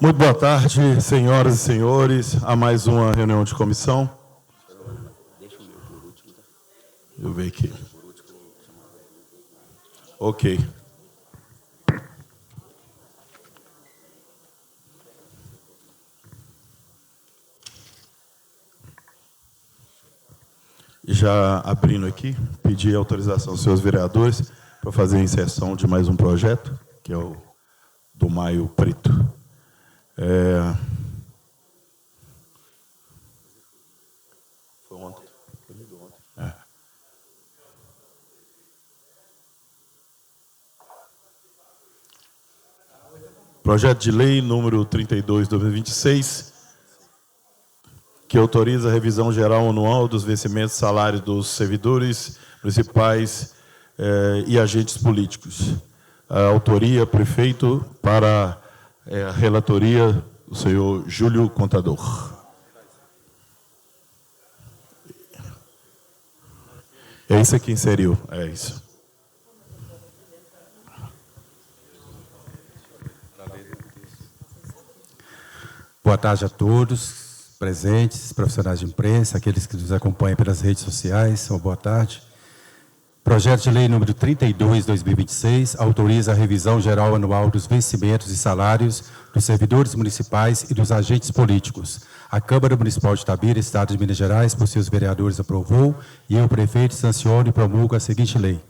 Muito boa tarde, senhoras e senhores, a mais uma reunião de comissão. Deixa eu ver aqui. Ok. Já abrindo aqui, pedi autorização aos senhores vereadores para fazer a inserção de mais um projeto, que é o do Maio Preto. Foi ontem. Projeto de lei número 32/2026, que autoriza a revisão geral anual dos vencimentos salários dos servidores municipais e agentes políticos. A autoria, prefeito, para a relatoria, o senhor Júlio Contador. É isso que inseriu, é isso. Boa tarde a todos, presentes, profissionais de imprensa, aqueles que nos acompanham pelas redes sociais, uma boa tarde. Projeto de lei número 32/2026 autoriza a revisão geral anual dos vencimentos e salários dos servidores municipais e dos agentes políticos. A Câmara Municipal de Itabira, Estado de Minas Gerais, por seus vereadores, aprovou e eu, prefeito, sanciono e promulgo a seguinte lei.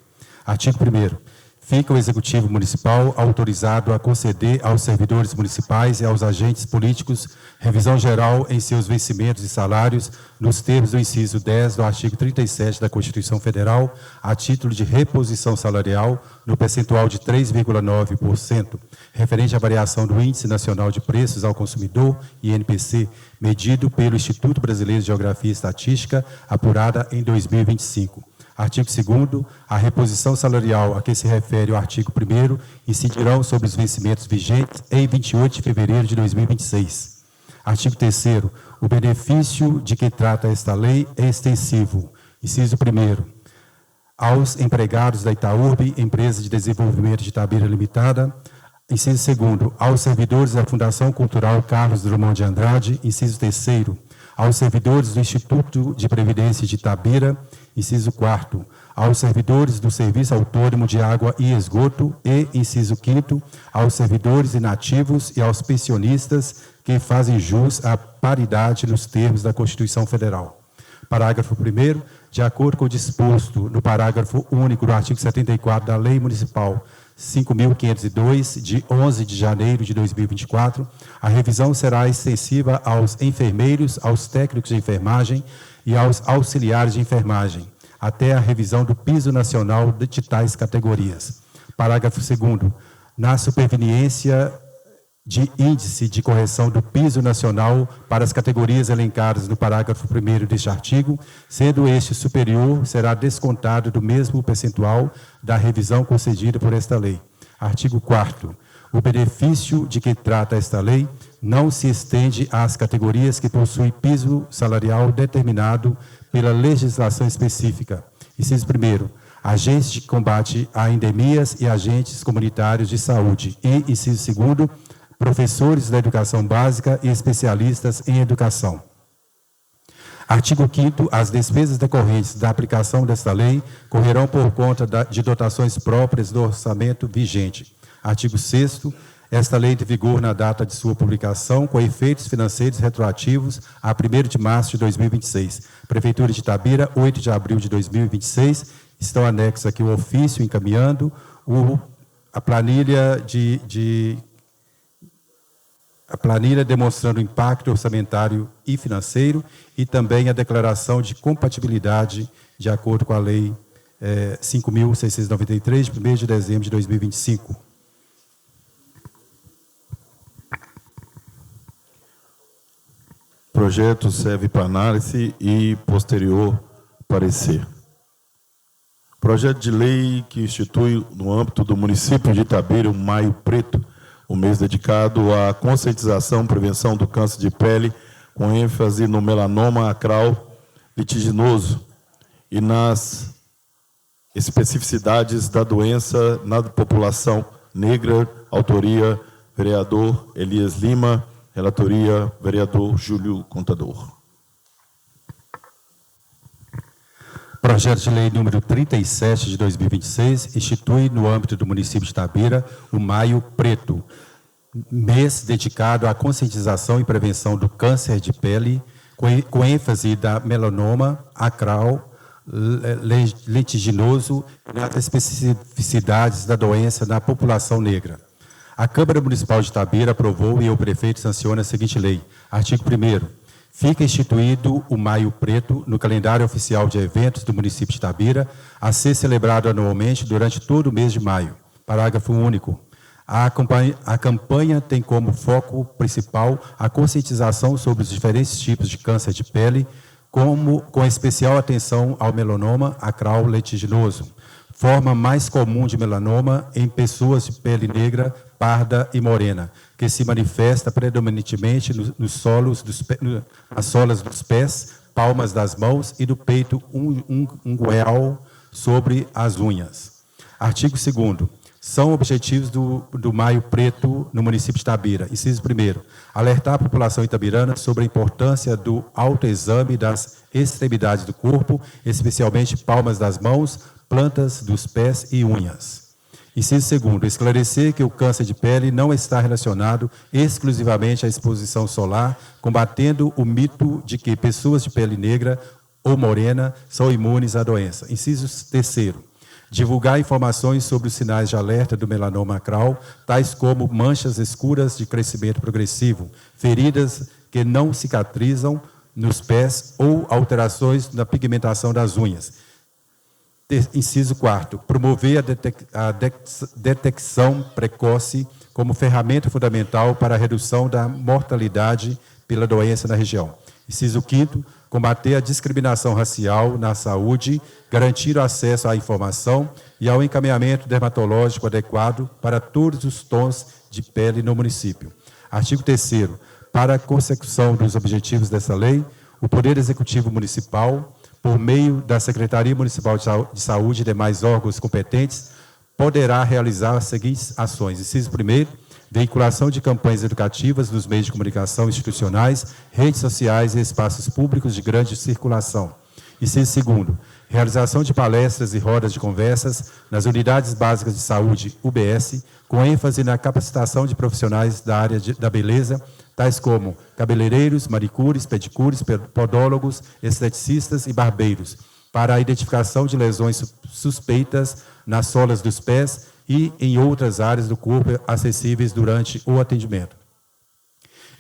Artigo 1º. Fica o Executivo Municipal autorizado a conceder aos servidores municipais e aos agentes políticos revisão geral em seus vencimentos e salários nos termos do inciso 10 do artigo 37 da Constituição Federal, a título de reposição salarial no percentual de 3,9%, referente à variação do Índice Nacional de Preços ao Consumidor, INPC, medido pelo Instituto Brasileiro de Geografia e Estatística, apurada em 2025. Artigo 2º, a reposição salarial a que se refere o artigo 1º incidirão sobre os vencimentos vigentes em 28 de fevereiro de 2026. Artigo 3º, o benefício de que trata esta lei é extensivo. Inciso 1º, aos empregados da Itaúrb, Empresa de Desenvolvimento de Itabira Limitada. Inciso 2º, aos servidores da Fundação Cultural Carlos Drummond de Andrade. Inciso 3º, aos servidores do Instituto de Previdência de Itabira. Inciso 4º, aos servidores do Serviço Autônomo de Água e Esgoto. E, inciso 5º, aos servidores inativos e aos pensionistas que fazem jus à paridade nos termos da Constituição Federal. Parágrafo 1º, de acordo com o disposto no parágrafo único do artigo 74 da Lei Municipal 5.502, de 11 de janeiro de 2024, a revisão será extensiva aos enfermeiros, aos técnicos de enfermagem e aos auxiliares de enfermagem, até a revisão do piso nacional de tais categorias. Parágrafo 2º, na superveniência de índice de correção do piso nacional para as categorias elencadas no parágrafo 1º deste artigo, sendo este superior, será descontado do mesmo percentual da revisão concedida por esta lei. Artigo 4º. O benefício de que trata esta lei não se estende às categorias que possuem piso salarial determinado pela legislação específica. Inciso 1º. Agentes de combate a endemias e agentes comunitários de saúde. E, inciso 2º, professores da educação básica e especialistas em educação. Artigo 5º. As despesas decorrentes da aplicação desta lei correrão por conta de dotações próprias do orçamento vigente. Artigo 6º. Esta lei de vigor na data de sua publicação, com efeitos financeiros retroativos a 1º de março de 2026. Prefeitura de Itabira, 8 de abril de 2026. Estão anexos aqui o ofício encaminhando a planilha demonstrando o impacto orçamentário e financeiro e também a declaração de compatibilidade de acordo com a Lei 5.693, de 1º de dezembro de 2025. O projeto serve para análise e posterior parecer. Projeto de lei que institui, no âmbito do município de Itabira, o Maio Preto, o mês dedicado à conscientização e prevenção do câncer de pele, com ênfase no melanoma acral litiginoso e nas especificidades da doença na população negra, autoria vereador Elias Lima. Relatoria, vereador Júlio Contador. Projeto de lei número 37 de 2026 institui no âmbito do município de Itabira o Maio Preto, mês dedicado à conscientização e prevenção do câncer de pele, com ênfase da melanoma acral litiginoso e nas especificidades da doença na população negra. A Câmara Municipal de Itabira aprovou e o prefeito sanciona a seguinte lei. Artigo 1º. Fica instituído o Maio Preto no calendário oficial de eventos do município de Itabira, a ser celebrado anualmente durante todo o mês de maio. Parágrafo único. A campanha tem como foco principal a conscientização sobre os diferentes tipos de câncer de pele, com especial atenção ao melanoma acral litiginoso, forma mais comum de melanoma em pessoas de pele negra, parda e morena, que se manifesta predominantemente nas solas dos pés, palmas das mãos e do peito ungueal sobre as unhas. Artigo 2º. São objetivos do Maio Preto no município de Itabira. Inciso 1º. Alertar a população itabirana sobre a importância do autoexame das extremidades do corpo, especialmente palmas das mãos, plantas dos pés e unhas. Inciso 2º. Esclarecer que o câncer de pele não está relacionado exclusivamente à exposição solar, combatendo o mito de que pessoas de pele negra ou morena são imunes à doença. Inciso 3º. Divulgar informações sobre os sinais de alerta do melanoma acral, tais como manchas escuras de crescimento progressivo, feridas que não cicatrizam nos pés ou alterações na pigmentação das unhas. Inciso 4º. Promover a detecção precoce como ferramenta fundamental para a redução da mortalidade pela doença na região. Inciso 5º. Combater a discriminação racial na saúde, garantir o acesso à informação e ao encaminhamento dermatológico adequado para todos os tons de pele no município. Artigo 3º. Para a consecução dos objetivos dessa lei, o Poder Executivo Municipal, por meio da Secretaria Municipal de Saúde e demais órgãos competentes, poderá realizar as seguintes ações. Inciso 1º, veiculação de campanhas educativas nos meios de comunicação institucionais, redes sociais e espaços públicos de grande circulação. Inciso 2º, realização de palestras e rodas de conversas nas unidades básicas de saúde, UBS, com ênfase na capacitação de profissionais da área da beleza, tais como cabeleireiros, manicures, pedicures, podólogos, esteticistas e barbeiros, para a identificação de lesões suspeitas nas solas dos pés e em outras áreas do corpo acessíveis durante o atendimento.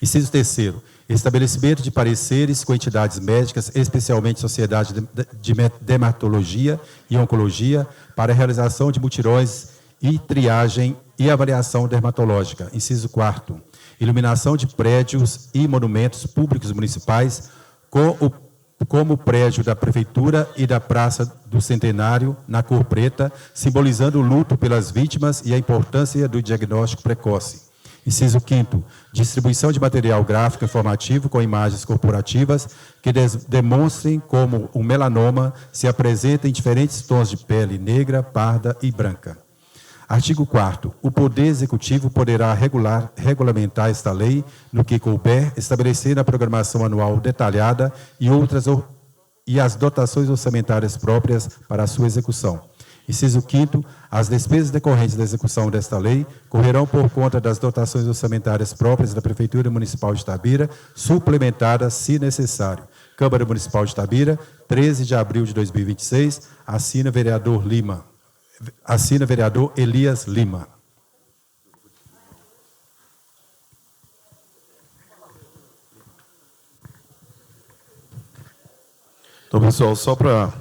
Inciso 3º, estabelecimento de pareceres com entidades médicas, especialmente Sociedade de Dermatologia e Oncologia, para a realização de mutirões e triagem e avaliação dermatológica. Inciso 4º, iluminação de prédios e monumentos públicos municipais, como o prédio da Prefeitura e da Praça do Centenário, na cor preta, simbolizando o luto pelas vítimas e a importância do diagnóstico precoce. Inciso 5º, distribuição de material gráfico informativo com imagens corporativas que demonstrem como o melanoma se apresenta em diferentes tons de pele negra, parda e branca. Artigo 4º. O Poder Executivo poderá regulamentar esta lei no que couber, estabelecer na programação anual detalhada e as dotações orçamentárias próprias para a sua execução. Inciso 5º. As despesas decorrentes da execução desta lei correrão por conta das dotações orçamentárias próprias da Prefeitura Municipal de Itabira, suplementadas se necessário. Câmara Municipal de Itabira, 13 de abril de 2026, assina vereador Elias Lima. Então, pessoal, só para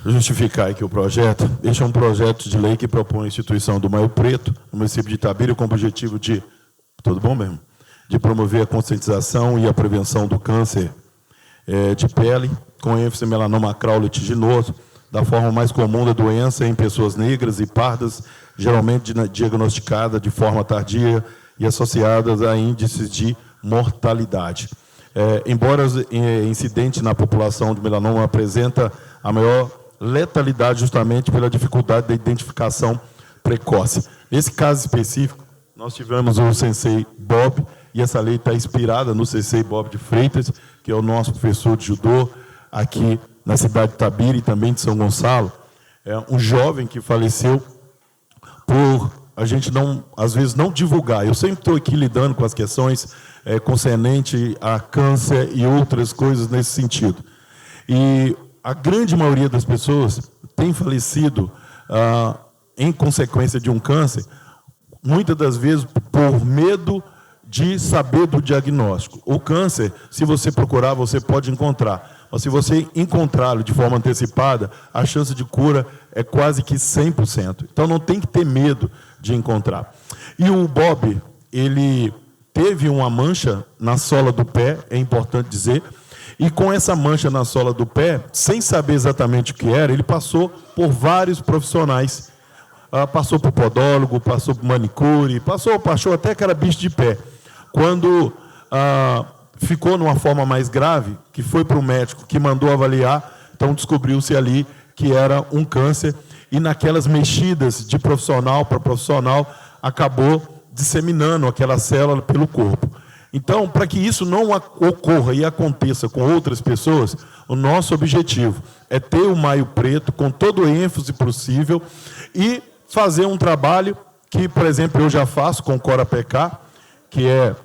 justificar aqui o projeto, este é um projeto de lei que propõe a instituição do Maio Preto no município de Itabira com o objetivo de, tudo bom mesmo, de promover a conscientização e a prevenção do câncer de pele, com ênfase em melanoma acral litiginoso, da forma mais comum da doença em pessoas negras e pardas, geralmente diagnosticada de forma tardia e associadas a índices de mortalidade. Embora os incidentes na população de melanoma apresenta a maior letalidade justamente pela dificuldade da identificação precoce. Nesse caso específico, nós tivemos o Sensei Bob, e essa lei está inspirada no Sensei Bob de Freitas, que é o nosso professor de judô aqui na cidade de Itabira e também de São Gonçalo. É um jovem que faleceu por a gente não, às vezes, não divulgar. Eu sempre estou aqui lidando com as questões concernentes a câncer e outras coisas nesse sentido. E a grande maioria das pessoas tem falecido em consequência de um câncer, muitas das vezes por medo de saber do diagnóstico. O câncer, se você procurar, você pode encontrar. Mas se você encontrá-lo de forma antecipada, a chance de cura é quase que 100%. Então não tem que ter medo de encontrar. E o Bob, ele teve uma mancha na sola do pé, é importante dizer, e com essa mancha na sola do pé, sem saber exatamente o que era, ele passou por vários profissionais. Passou por podólogo, passou por manicure, passou até que era bicho de pé. Quando ficou numa forma mais grave, que foi para o médico, que mandou avaliar, então descobriu-se ali que era um câncer, e naquelas mexidas de profissional para profissional, acabou disseminando aquela célula pelo corpo. Então, para que isso não ocorra e aconteça com outras pessoas, o nosso objetivo é ter o Maio Preto com todo o ênfase possível e fazer um trabalho que, por exemplo, eu já faço com o CORA-PK, que é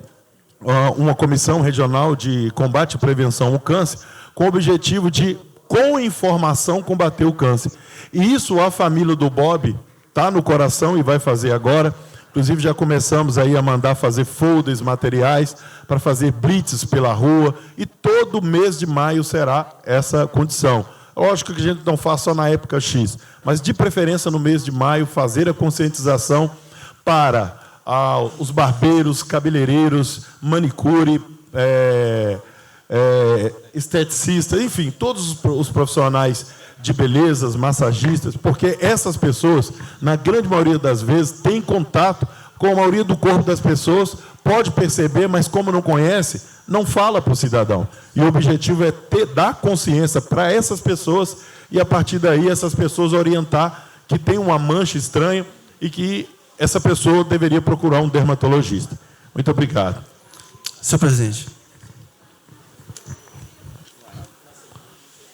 uma comissão regional de combate e prevenção ao câncer, com o objetivo de, com informação, combater o câncer. E isso a família do Bob está no coração e vai fazer agora. Inclusive, já começamos aí a mandar fazer folders, materiais, para fazer blitzes pela rua, e todo mês de maio será essa condição. Lógico que a gente não faz só na época X, mas, de preferência, no mês de maio, fazer a conscientização para os barbeiros, cabeleireiros, manicure, esteticistas, enfim, todos os profissionais de belezas, massagistas, porque essas pessoas, na grande maioria das vezes, têm contato com a maioria do corpo das pessoas, pode perceber, mas como não conhece, não fala para o cidadão. E o objetivo é dar consciência para essas pessoas e, a partir daí, essas pessoas orientar que tem uma mancha estranha e que essa pessoa deveria procurar um dermatologista. Muito obrigado. Senhor presidente.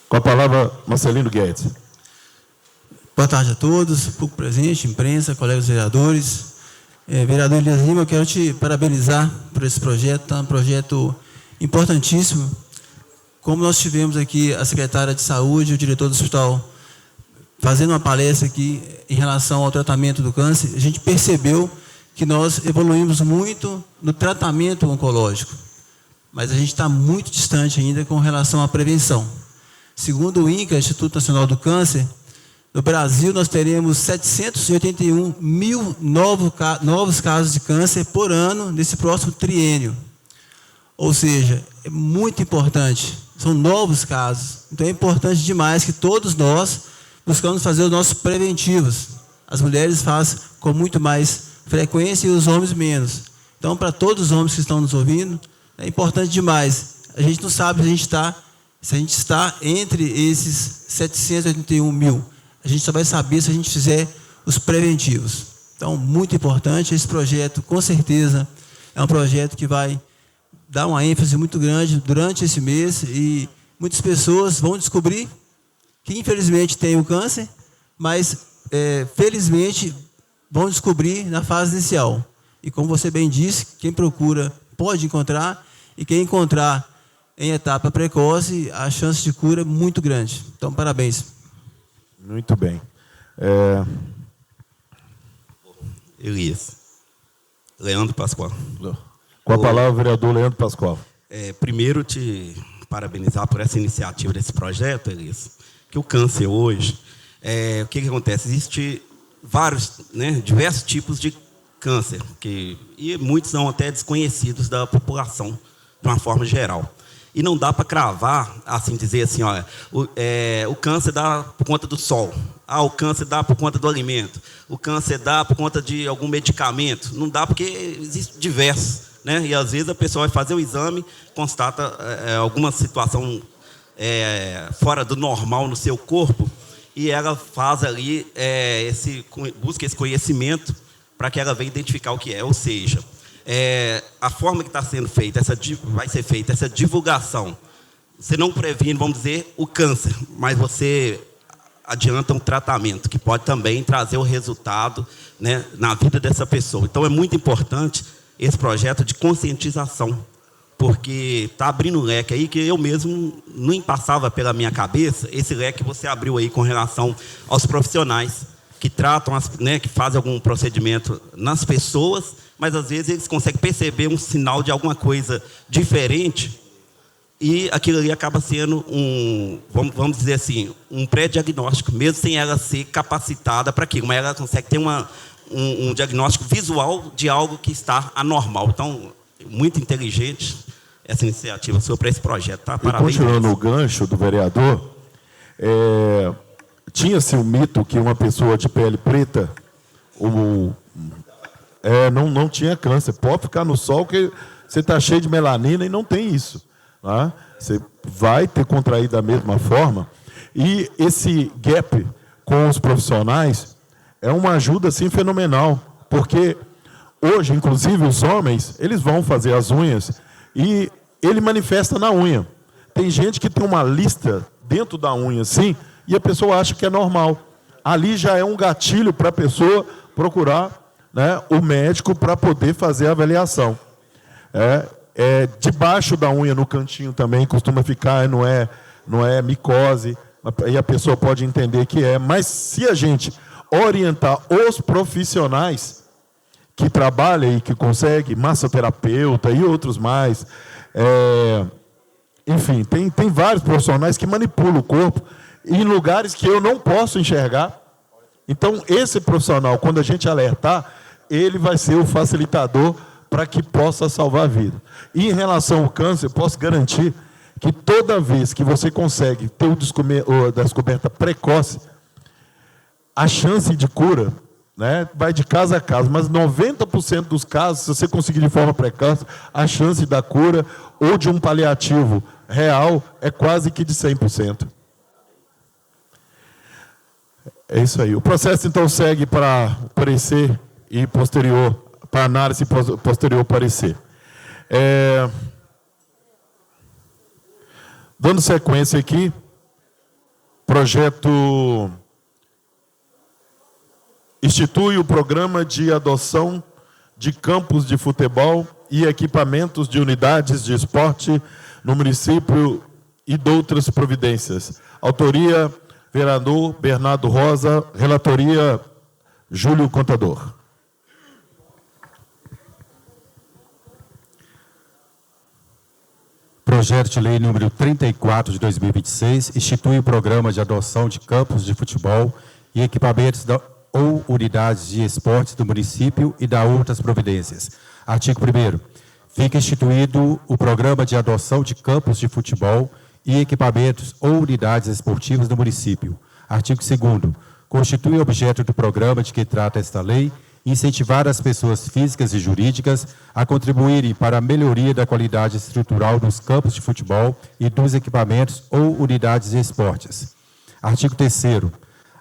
Com a palavra, Marcelino Guedes. Boa tarde a todos, público presente, imprensa, colegas vereadores. Vereador Elias Lima, eu quero te parabenizar por esse projeto, um projeto importantíssimo. Como nós tivemos aqui a secretária de saúde e o diretor do hospital fazendo uma palestra aqui em relação ao tratamento do câncer, a gente percebeu que nós evoluímos muito no tratamento oncológico, mas a gente está muito distante ainda com relação à prevenção. Segundo o INCA, Instituto Nacional do Câncer, no Brasil nós teremos 781 mil novos casos de câncer por ano nesse próximo triênio. Ou seja, é muito importante, são novos casos. Então é importante demais que todos nós buscamos fazer os nossos preventivos. As mulheres fazem com muito mais frequência e os homens menos. Então, para todos os homens que estão nos ouvindo, é importante demais. A gente não sabe se a gente está entre esses 781 mil. A gente só vai saber se a gente fizer os preventivos. Então, muito importante. Esse projeto, com certeza, é um projeto que vai dar uma ênfase muito grande durante esse mês e muitas pessoas vão descobrir que, infelizmente, tem o câncer, mas, felizmente, vão descobrir na fase inicial. E, como você bem disse, quem procura pode encontrar, e quem encontrar em etapa precoce, a chance de cura é muito grande. Então, parabéns. Muito bem. Elias. Leandro Pascoal. Com a palavra, o vereador Leandro Pascoal. Primeiro, te parabenizar por essa iniciativa desse projeto, Elias, que o câncer hoje, o que acontece? Existem diversos tipos de câncer, e muitos são até desconhecidos da população, de uma forma geral. E não dá para cravar, assim, dizer assim, olha, o câncer dá por conta do sol, o câncer dá por conta do alimento, o câncer dá por conta de algum medicamento. Não dá porque existem diversos, né? E às vezes a pessoa vai fazer o exame, constata alguma situação fora do normal no seu corpo, e ela faz ali, busca esse conhecimento para que ela venha identificar o que é. Ou seja, a forma que está sendo feita, vai ser feita essa divulgação. Você não previne, vamos dizer, o câncer, mas você adianta um tratamento que pode também trazer o resultado, né, na vida dessa pessoa. Então, é muito importante esse projeto de conscientização, porque está abrindo um leque aí que eu mesmo nem passava pela minha cabeça, esse leque que você abriu aí com relação aos profissionais que tratam, que fazem algum procedimento nas pessoas, mas às vezes eles conseguem perceber um sinal de alguma coisa diferente e aquilo ali acaba sendo vamos dizer assim, um pré-diagnóstico, mesmo sem ela ser capacitada para aquilo, mas ela consegue ter um diagnóstico visual de algo que está anormal. Então, muito inteligente essa iniciativa sua para esse projeto. Tá? Parabéns. E continuando o gancho do vereador, tinha-se um mito que uma pessoa de pele preta não tinha câncer. Pode ficar no sol que você está cheio de melanina e não tem isso. Tá? Você vai ter contraído da mesma forma. E esse gap com os profissionais é uma ajuda assim, fenomenal. Porque hoje, inclusive, os homens, eles vão fazer as unhas e ele manifesta na unha. Tem gente que tem uma lista dentro da unha, assim, e a pessoa acha que é normal. Ali já é um gatilho para a pessoa procurar, né, o médico para poder fazer a avaliação. Debaixo da unha, no cantinho também, costuma ficar, não é micose, aí a pessoa pode entender que é. Mas se a gente orientar os profissionais que trabalham e que conseguem, massoterapeuta e outros mais, enfim, tem vários profissionais que manipulam o corpo em lugares que eu não posso enxergar. Então, esse profissional, quando a gente alertar, ele vai ser o facilitador para que possa salvar a vida. E em relação ao câncer, eu posso garantir que toda vez que você consegue ter a descoberta precoce, a chance de cura, né, vai de caso a caso, mas 90% dos casos, se você conseguir de forma precoce, a chance da cura ou de um paliativo real é quase que de 100%. É isso aí. O processo, então, segue para parecer e posterior, para análise e posterior parecer. Dando sequência aqui, projeto institui o programa de adoção de campos de futebol e equipamentos de unidades de esporte no município e de outras providências. Autoria, vereador Bernardo Rosa, relatoria, Júlio Contador. Projeto de lei número 34 de 2026 institui o programa de adoção de campos de futebol e equipamentos ou unidades de esportes do município e da outras providências. Artigo 1º. Fica instituído o programa de adoção de campos de futebol e equipamentos ou unidades esportivas do município. Artigo 2º. Constitui objeto do programa de que trata esta lei incentivar as pessoas físicas e jurídicas a contribuírem para a melhoria da qualidade estrutural dos campos de futebol e dos equipamentos ou unidades de esportes. Artigo 3º.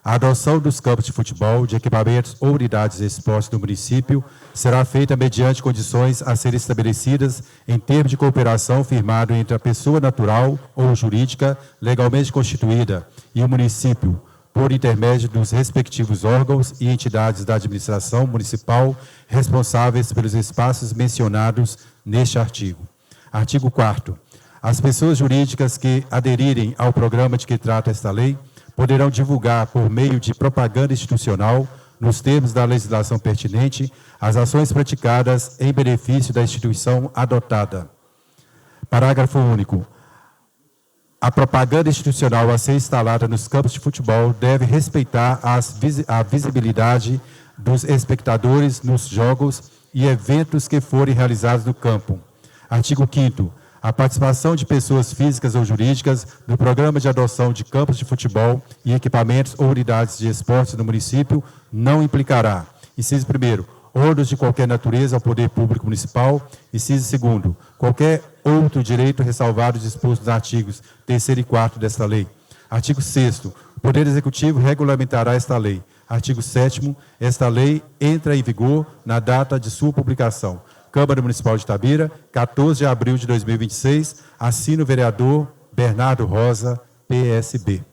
A adoção dos campos de futebol, de equipamentos ou unidades de esportes do município será feita mediante condições a serem estabelecidas em termo de cooperação firmado entre a pessoa natural ou jurídica legalmente constituída e o município, por intermédio dos respectivos órgãos e entidades da administração municipal responsáveis pelos espaços mencionados neste artigo. Artigo 4º. As pessoas jurídicas que aderirem ao programa de que trata esta lei poderão divulgar, por meio de propaganda institucional, nos termos da legislação pertinente, as ações praticadas em benefício da instituição adotada. Parágrafo único. A propaganda institucional a ser instalada nos campos de futebol deve respeitar a visibilidade dos espectadores nos jogos e eventos que forem realizados no campo. Artigo 5º. A participação de pessoas físicas ou jurídicas no programa de adoção de campos de futebol e equipamentos ou unidades de esportes no município não implicará, inciso 1º, ônus de qualquer natureza ao poder público municipal, inciso 2º, qualquer outro direito ressalvado disposto nos artigos 3º e 4º desta lei. Artigo 6º. O Poder Executivo regulamentará esta lei. Artigo 7º, esta lei entra em vigor na data de sua publicação. Câmara Municipal de Itabira, 14 de abril de 2026. Assina o vereador Bernardo Rosa, PSB.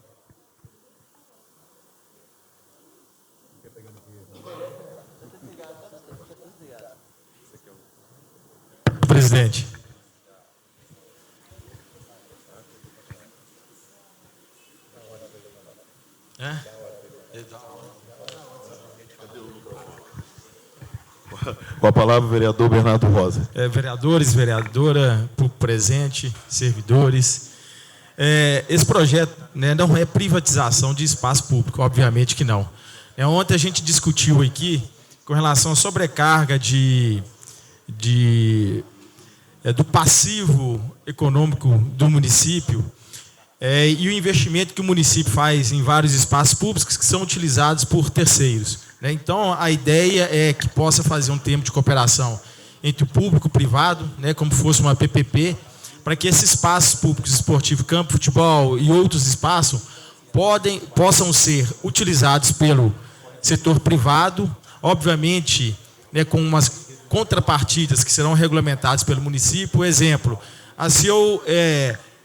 Presidente. Com a palavra, o vereador Bernardo Rosa. Vereadores, vereadora, público presente, servidores. Esse projeto, né, não é privatização de espaço público, obviamente que não. Ontem a gente discutiu aqui com relação à sobrecarga do passivo econômico do município e o investimento que o município faz em vários espaços públicos que são utilizados por terceiros. Então, a ideia é que possa fazer um termo de cooperação entre o público e o privado, né, como fosse uma PPP, para que esses espaços públicos esportivos, campo, futebol e outros espaços possam ser utilizados pelo setor privado, obviamente, né, com umas contrapartidas que serão regulamentadas pelo município. Exemplo, se eu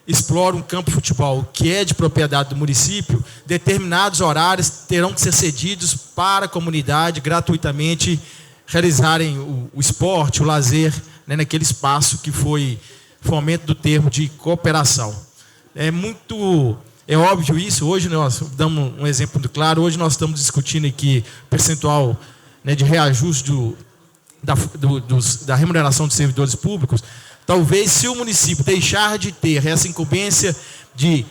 exploro um campo de futebol que é de propriedade do município, determinados horários terão que ser cedidos para a comunidade gratuitamente realizarem o esporte, o lazer, né, naquele espaço que foi fomento do termo de cooperação. É óbvio isso. Hoje nós damos um exemplo muito claro. Hoje nós estamos discutindo aqui percentual, né, de reajuste da remuneração dos servidores públicos. Talvez, se o município deixar de ter essa incumbência de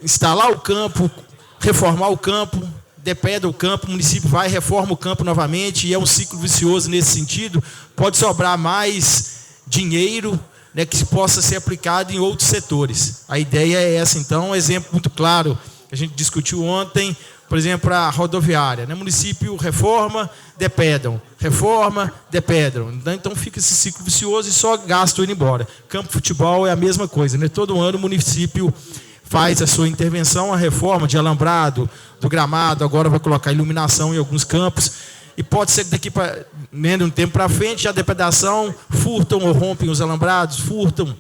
instalar o campo, reformar o campo, depeda o campo, o município vai e reforma o campo novamente, e é um ciclo vicioso nesse sentido, pode sobrar mais dinheiro, né, que possa ser aplicado em outros setores. A ideia é essa. Então, um exemplo muito claro que a gente discutiu ontem, por exemplo, a rodoviária, né? O município reforma, depedam, reforma, depedam. Então fica esse ciclo vicioso e só gasto indo embora. Campo de futebol é a mesma coisa, né? Todo ano o município faz a sua intervenção, a reforma de alambrado, do gramado, agora vai colocar iluminação em alguns campos, e pode ser que daqui para um tempo para frente a depredação, furtam ou rompem os alambrados, furtam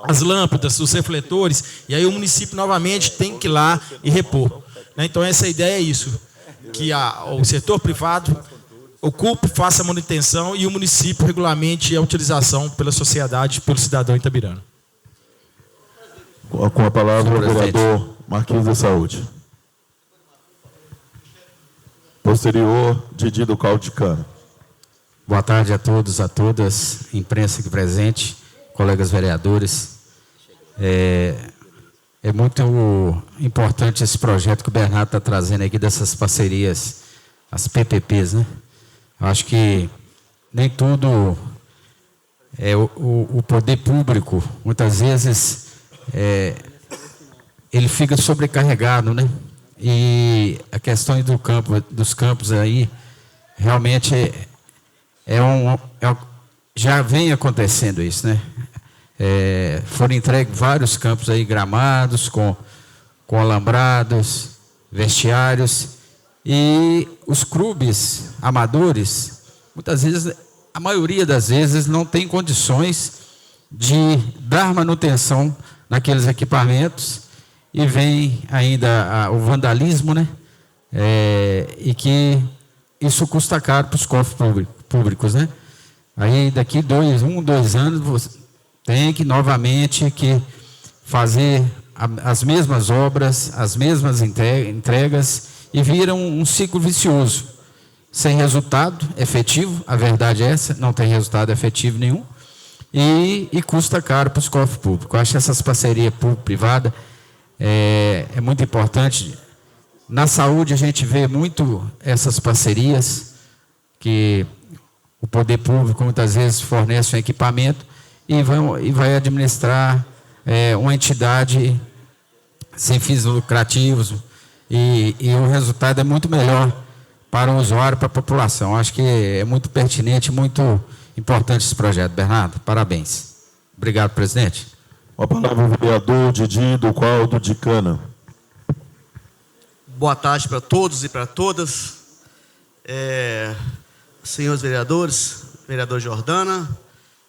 as lâmpadas, os refletores, e aí o município novamente tem que ir lá e repor. Então, essa ideia é isso, que o setor privado ocupe, faça a manutenção e o município regulamente a utilização pela sociedade, pelo cidadão itabirano. Com a palavra, o vereador Marquinhos da Saúde. Posterior, Didi do Caldo de Cana. Boa tarde a todos, a todas, imprensa aqui presente, colegas vereadores. É muito importante esse projeto que o Bernardo está trazendo aqui, dessas parcerias, as PPPs, né? Eu acho que nem tudo o poder público, muitas vezes, ele fica sobrecarregado, né? E a questão dos campos aí, realmente já vem acontecendo isso, né? Foram entregues vários campos aí, gramados, com alambrados, vestiários, e os clubes amadores, muitas vezes, a maioria das vezes, não tem condições de dar manutenção naqueles equipamentos, e vem ainda o vandalismo, né? E que isso custa caro para os cofres públicos, né? Aí daqui 2 anos você tem que novamente fazer as mesmas obras, as mesmas entregas, e vira um ciclo vicioso, sem resultado efetivo. A verdade é essa, não tem resultado efetivo nenhum, e custa caro para os cofres públicos. Eu acho que essas parcerias público-privada é muito importante. Na saúde a gente vê muito essas parcerias, que o poder público muitas vezes fornece um equipamento e vai administrar uma entidade sem fins lucrativos, e o resultado é muito melhor para o usuário, para a população. Acho que é muito pertinente, muito importante esse projeto. Bernardo, parabéns. Obrigado, presidente. A palavra o vereador Didi do Caldo de Cana. Boa tarde para todos e para todas. Senhores vereadores, vereador Jordana,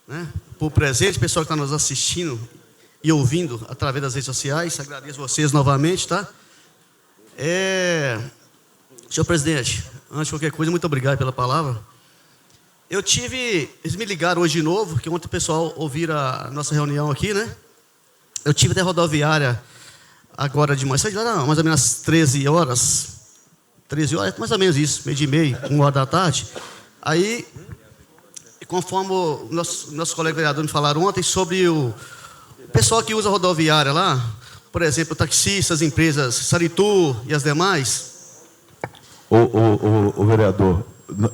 né, por presente, pessoal que está nos assistindo e ouvindo através das redes sociais, agradeço vocês novamente, tá? Senhor presidente, antes de qualquer coisa, muito obrigado pela palavra. Eles me ligaram hoje de novo, que ontem o pessoal ouviram a nossa reunião aqui, né? Eu tive até rodoviária agora de manhã, sai de lá, não, mais ou menos 13 horas, mais ou menos isso, meio de meia, 1 hora da tarde. Aí, conforme o nosso colega vereador me falaram ontem sobre o pessoal que usa a rodoviária lá, por exemplo, taxistas, empresas Saritur e as demais. O vereador,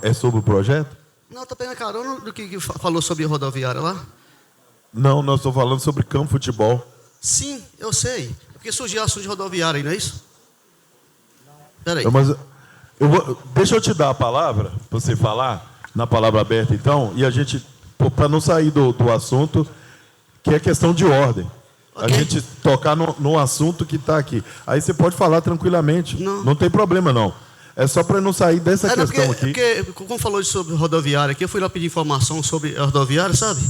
é sobre o projeto? Não, estou pegando carona do que falou sobre a rodoviária lá. Não, nós estamos falando sobre campo de futebol. Sim, eu sei. Porque surgiu o assunto de rodoviária aí, não é isso? Espera aí. Mas deixa eu te dar a palavra, para você falar, na palavra aberta então, e a gente, para não sair do assunto, que é questão de ordem. Okay. A gente tocar no assunto que está aqui. Aí você pode falar tranquilamente, não tem problema não. É só para não sair dessa questão aqui. Porque, como falou sobre rodoviária aqui, eu fui lá pedir informação sobre a rodoviária, sabe?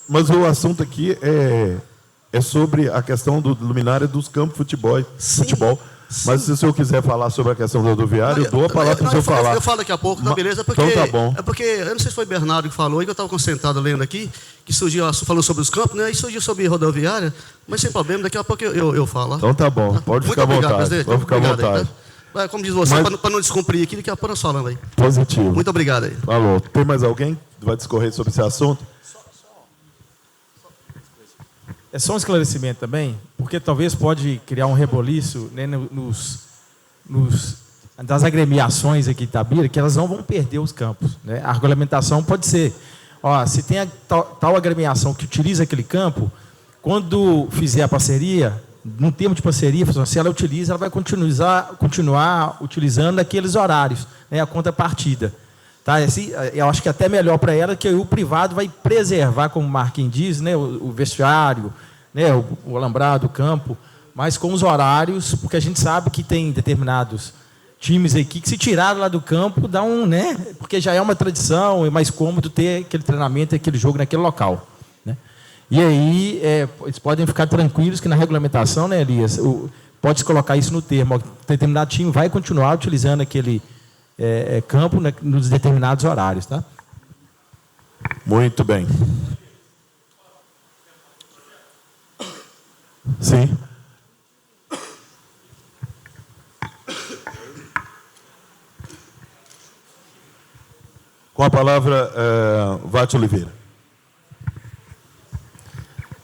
Mas o assunto aqui é sobre a questão do luminária dos campos de futebol. Sim. Mas se o senhor quiser falar sobre a questão do rodoviário, eu dou a palavra para o senhor falar. Eu falo daqui a pouco, tá beleza? Porque, então tá bom. É porque, eu não sei se foi Bernardo que falou, que eu estava concentrado lendo aqui, que surgiu, falou sobre os campos, né? E surgiu sobre rodoviária, mas sem problema, daqui a pouco eu falo. Então tá bom, pode ficar à vontade. Pode ficar à vontade. Aí, tá? Como diz você, para não descumprir aqui, daqui a pouco nós falamos aí. Positivo. Muito obrigado aí. Falou. Tem mais alguém que vai discorrer sobre esse assunto? É só um esclarecimento também, porque talvez pode criar um reboliço, né, das agremiações aqui de Itabira, que elas não vão perder os campos, né? A regulamentação pode ser, se tem a tal agremiação que utiliza aquele campo, quando fizer a parceria, no termo de parceria, se ela utiliza, ela vai continuar utilizando aqueles horários, né, a contrapartida. Tá? Assim, eu acho que é até melhor para ela, que o privado vai preservar, como o Marquinhos diz, né, o vestiário, né, o alambrado, o campo, mas com os horários, porque a gente sabe que tem determinados times aqui que, se tiraram lá do campo, dá né, porque já é uma tradição, é mais cômodo ter aquele treinamento, aquele jogo naquele local, né? E aí, eles podem ficar tranquilos que na regulamentação, né, Elias, pode-se colocar isso no termo, determinado time vai continuar utilizando aquele campo, né, nos determinados horários, tá? Muito bem. Sim. Com a palavra, Vátio Oliveira.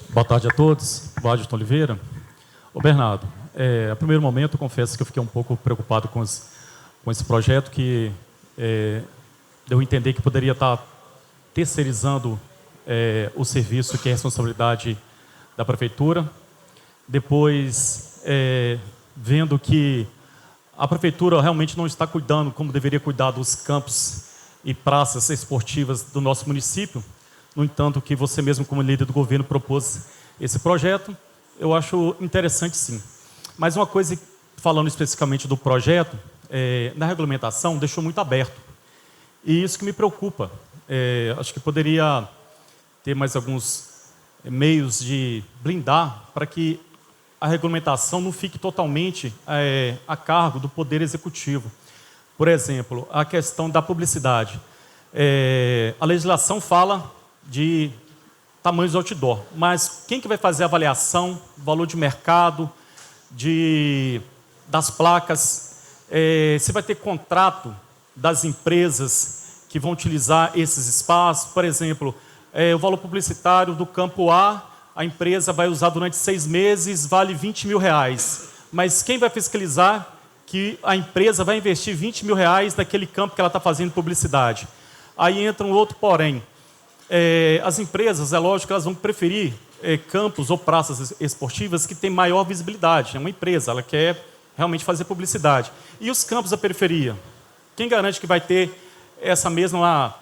Boa tarde a todos. Vádito Oliveira. Ô Bernardo, a primeiro momento, eu confesso que eu fiquei um pouco preocupado com esse projeto, que deu a entender que poderia estar terceirizando o serviço, que é responsabilidade da prefeitura. Depois, vendo que a prefeitura realmente não está cuidando como deveria cuidar dos campos e praças esportivas do nosso município. No entanto, que você mesmo, como líder do governo, propôs esse projeto, eu acho interessante, sim. Mas uma coisa, falando especificamente do projeto, na regulamentação, deixou muito aberto. E isso que me preocupa. Acho que poderia ter mais alguns meios de blindar para que a regulamentação não fique totalmente a cargo do Poder Executivo. Por exemplo, a questão da publicidade. A legislação fala de tamanhos de outdoor, mas quem que vai fazer a avaliação, valor de mercado, das placas? Você vai ter contrato das empresas que vão utilizar esses espaços? Por exemplo, o valor publicitário do campo A, a empresa vai usar durante 6 meses, vale R$20 mil. Mas quem vai fiscalizar que a empresa vai investir R$20 mil naquele campo que ela está fazendo publicidade? Aí entra um outro porém. As empresas, é lógico que elas vão preferir campos ou praças esportivas que têm maior visibilidade. É uma empresa, ela quer realmente fazer publicidade. E os campos da periferia? Quem garante que vai ter essa mesma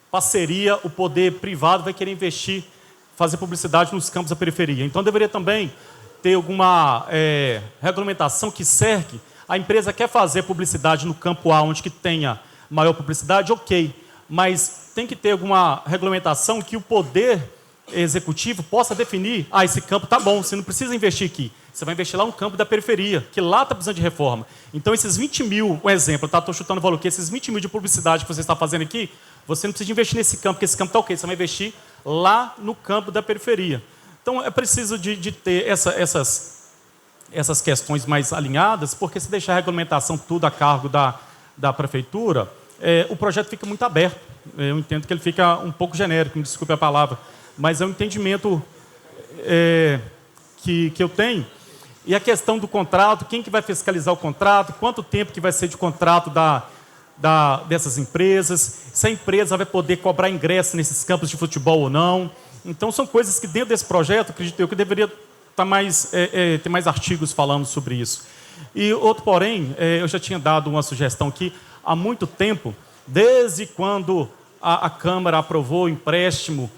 parceria? O poder privado vai querer investir, fazer publicidade nos campos da periferia. Então, deveria também ter alguma regulamentação que cerque A empresa quer fazer publicidade no campo A, onde que tenha maior publicidade, ok. Mas tem que ter alguma regulamentação que o poder executivo possa definir, esse campo está bom, você não precisa investir aqui. Você vai investir lá no campo da periferia, que lá está precisando de reforma. Então, esses 20 mil, um exemplo, estou chutando o valor aqui, esses 20 mil de publicidade que você está fazendo aqui, você não precisa investir nesse campo, porque esse campo está ok, você vai investir lá no campo da periferia. Então, é preciso de ter essas questões mais alinhadas, porque se deixar a regulamentação tudo a cargo da prefeitura, o projeto fica muito aberto. Eu entendo que ele fica um pouco genérico, me desculpe a palavra, mas é um entendimento que eu tenho. E a questão do contrato, quem que vai fiscalizar o contrato, quanto tempo que vai ser de contrato dessas empresas, se a empresa vai poder cobrar ingresso nesses campos de futebol ou não. Então, são coisas que dentro desse projeto, acredito eu, que deveria ter mais artigos falando sobre isso. E outro porém, eu já tinha dado uma sugestão aqui, há muito tempo, desde quando a Câmara aprovou o empréstimo,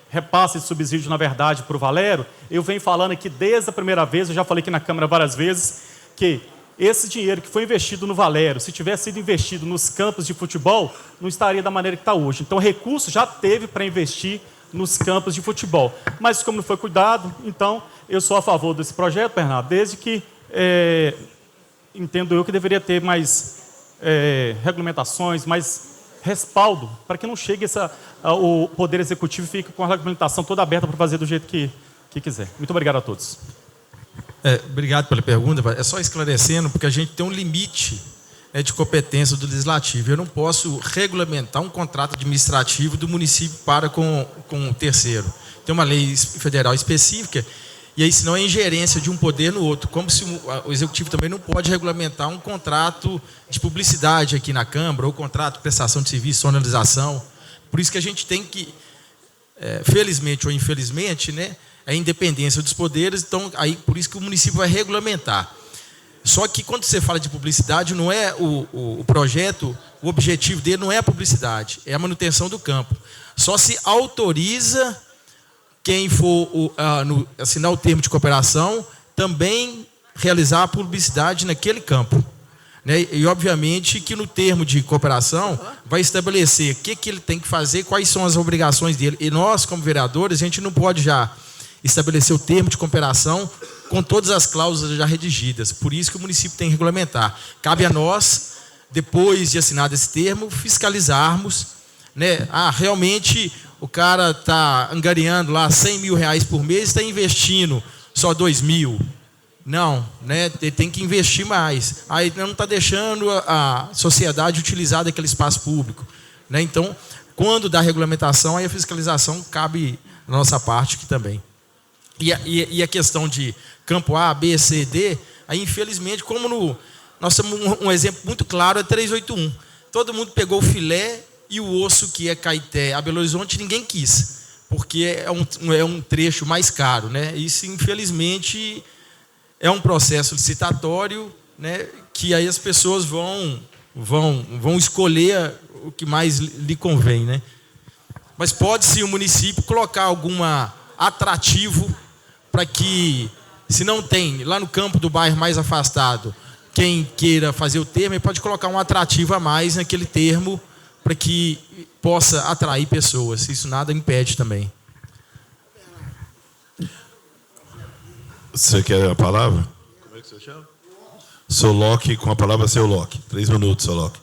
repasse de subsídio, na verdade, para o Valério, eu venho falando aqui desde a primeira vez, eu já falei aqui na Câmara várias vezes, que esse dinheiro que foi investido no Valério, se tivesse sido investido nos campos de futebol, não estaria da maneira que está hoje. Então, recurso já teve para investir nos campos de futebol. Mas, como não foi cuidado, então, eu sou a favor desse projeto, Bernardo, desde que entendo eu que deveria ter mais regulamentações, mais respaldo, para que não chegue o Poder Executivo e fique com a regulamentação toda aberta para fazer do jeito que quiser. Muito obrigado a todos. Obrigado pela pergunta. É só esclarecendo, porque a gente tem um limite de competência do Legislativo. Eu não posso regulamentar um contrato administrativo do município para com um terceiro. Tem uma lei federal específica, e aí, senão, é ingerência de um poder no outro. Como se o Executivo também não pode regulamentar um contrato de publicidade aqui na Câmara, ou contrato de prestação de serviço, sonorização. Por isso que a gente tem que, felizmente ou infelizmente, a independência dos poderes, então, aí, por isso que o município vai regulamentar. Só que, quando você fala de publicidade, não é o projeto, o objetivo dele não é a publicidade, é a manutenção do campo. Só se autoriza quem for assinar o termo de cooperação também realizar a publicidade naquele campo. E, obviamente, que no termo de cooperação vai estabelecer o que ele tem que fazer, quais são as obrigações dele. E nós, como vereadores, a gente não pode já estabelecer o termo de cooperação com todas as cláusulas já redigidas. Por isso que o município tem que regulamentar. Cabe a nós, depois de assinado esse termo, fiscalizarmos, realmente o cara está angariando lá 100 mil reais por mês, está investindo só 2 mil. Não, ele tem que investir mais. Aí não está deixando a sociedade utilizar aquele espaço público. Então, quando dá regulamentação, aí a fiscalização cabe na nossa parte aqui também. E a questão de campo A, B, C, D, aí infelizmente, como nós temos um exemplo muito claro, é 381. Todo mundo pegou o filé e o osso, que é Caeté a Belo Horizonte, ninguém quis, porque é um trecho mais caro. Isso, infelizmente, é um processo licitatório, que aí as pessoas vão escolher o que mais lhe convém. Mas pode-se o município colocar algum atrativo para que, se não tem, lá no campo do bairro mais afastado, quem queira fazer o termo, ele pode colocar um atrativo a mais naquele termo, para que possa atrair pessoas. Isso nada impede também. Você quer a palavra? Como é que você chama? Seu Locke, com a palavra, seu Locke. 3 minutos, seu Locke.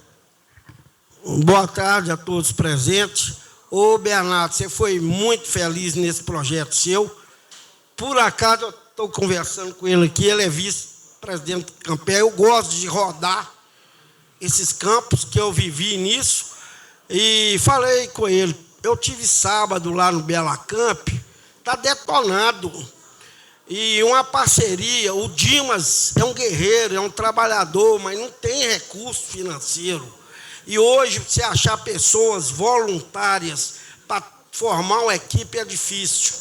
Boa tarde a todos presentes. Ô, Bernardo, você foi muito feliz nesse projeto seu. Por acaso, eu estou conversando com ele aqui, ele é vice-presidente do Campé. Eu gosto de rodar esses campos, que eu vivi nisso. E falei com ele, eu tive sábado lá no Bela Camp, está detonado. E uma parceria, o Dimas é um guerreiro, é um trabalhador, mas não tem recurso financeiro. E hoje, você achar pessoas voluntárias para formar uma equipe é difícil.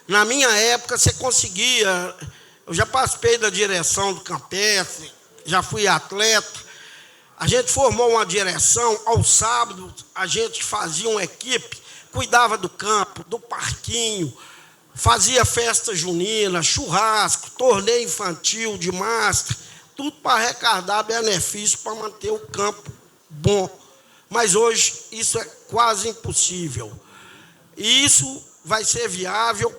Na minha época, você conseguia, eu já participei da direção do Campestre, já fui atleta. A gente formou uma direção, aos sábados a gente fazia uma equipe, cuidava do campo, do parquinho, fazia festa junina, churrasco, torneio infantil de master, tudo para arrecadar benefício para manter o campo bom. Mas hoje isso é quase impossível. E isso vai ser viável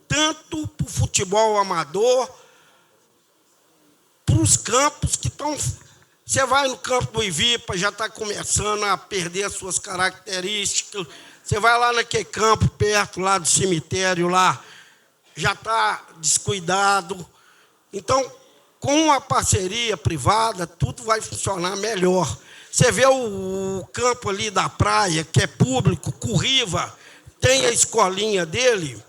tanto para o futebol amador, para os campos que estão... Você vai no campo do Ivipa, já está começando a perder as suas características. Você vai lá naquele campo perto lá do cemitério, lá, já está descuidado. Então, com a parceria privada, tudo vai funcionar melhor. Você vê o campo ali da praia, que é público, Curriva, tem a escolinha dele.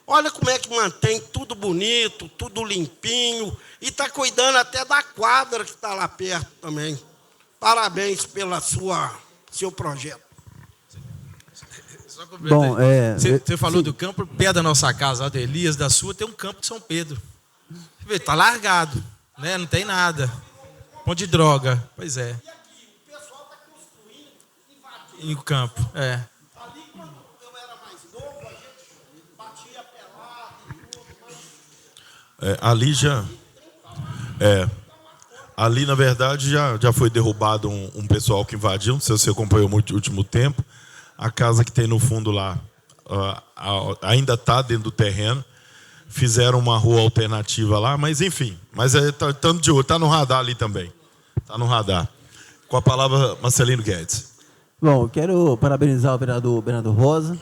Olha como é que mantém tudo bonito, tudo limpinho, e está cuidando até da quadra que está lá perto também. Parabéns pelo seu projeto. Bom, você falou do campo, perto da nossa casa, lá do Elias, da sua, tem um campo de São Pedro. Está largado, né? Não tem nada. Ponto de droga, pois é. E aqui, o pessoal está construindo, invadindo. Em o campo, é. Ali, quando eu era mais novo, a gente batia pelado e tudo. Ali já... ali, na verdade, já foi derrubado um pessoal que invadiu, não sei se você acompanhou muito no último tempo. A casa que tem no fundo lá ainda está dentro do terreno. Fizeram uma rua alternativa lá, mas enfim. Mas está no radar ali também. Está no radar. Com a palavra, Marcelino Guedes. Bom, eu quero parabenizar o vereador Bernardo Rosa.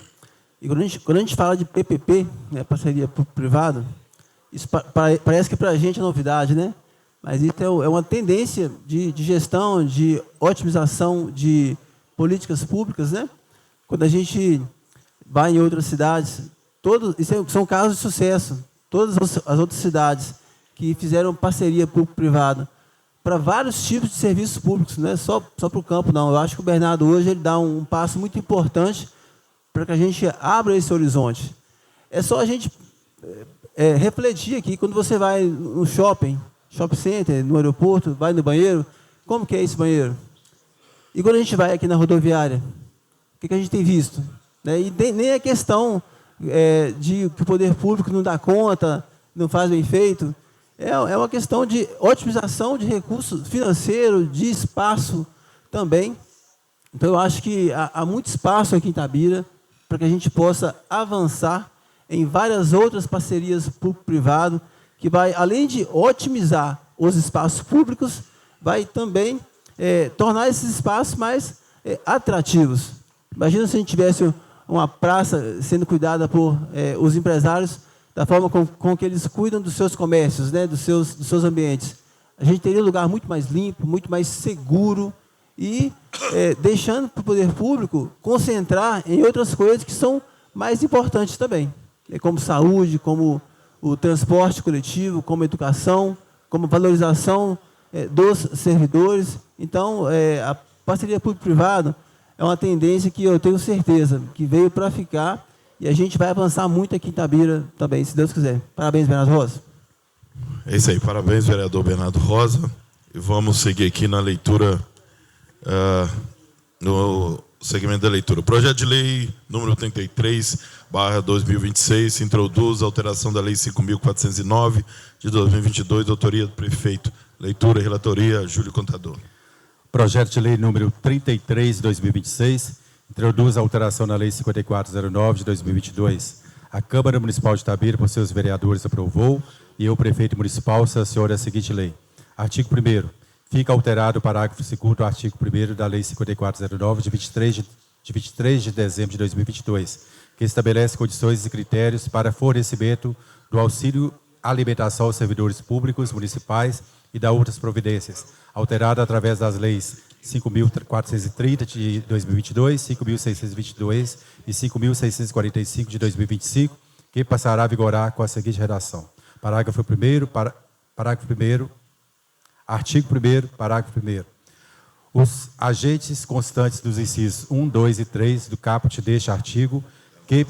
E quando a gente fala de PPP, né, parceria público-privada, isso parece que para a gente é novidade, né? Mas isso é uma tendência de gestão, de otimização de políticas públicas, né? Quando a gente vai em outras cidades, isso são casos de sucesso. Todas as outras cidades que fizeram parceria público-privada para vários tipos de serviços públicos, não é só para o campo, não. Eu acho que o Bernardo hoje ele dá um passo muito importante para que a gente abra esse horizonte. É só a gente refletir aqui, quando você vai no shopping center, no aeroporto, vai no banheiro, como que é esse banheiro? E quando a gente vai aqui na rodoviária, o que a gente tem visto? E nem é questão de que o poder público não dá conta, não faz bem feito. É uma questão de otimização de recursos financeiros, de espaço também. Então, eu acho que há muito espaço aqui em Itabira para que a gente possa avançar em várias outras parcerias público-privado, que vai, além de otimizar os espaços públicos, vai também tornar esses espaços mais atrativos. Imagina se a gente tivesse uma praça sendo cuidada por os empresários da forma com que eles cuidam dos seus comércios, né, dos seus ambientes. A gente teria um lugar muito mais limpo, muito mais seguro e deixando para o poder público concentrar em outras coisas que são mais importantes também, como saúde, como o transporte coletivo, como educação, como valorização dos servidores. Então, a parceria público-privada é uma tendência que eu tenho certeza que veio para ficar e a gente vai avançar muito aqui em Itabira também, se Deus quiser. Parabéns, Bernardo Rosa. É isso aí, parabéns, vereador Bernardo Rosa. E vamos seguir aqui na leitura, no segmento da leitura. Projeto de lei número 33/2026, introduz a alteração da lei 5.409 de 2022, autoria do prefeito. Leitura e relatoria, Júlio Contador. Projeto de lei número 33/2026, introduz a alteração na lei 5409 de 2022. A Câmara Municipal de Itabira, por seus vereadores, aprovou e o prefeito municipal sanciona a seguinte lei. Artigo 1º. Fica alterado o parágrafo 2º do artigo 1º da lei 5409 de 23 de dezembro de 2022, que estabelece condições e critérios para fornecimento do auxílio alimentação aos servidores públicos municipais e da outras providências, alterada através das leis 5.430 de 2022, 5.622 e 5.645 de 2025, que passará a vigorar com a seguinte redação. Parágrafo 1º, artigo 1º, parágrafo 1º. Os agentes constantes dos incisos 1, 2 e 3 do caput deste artigo que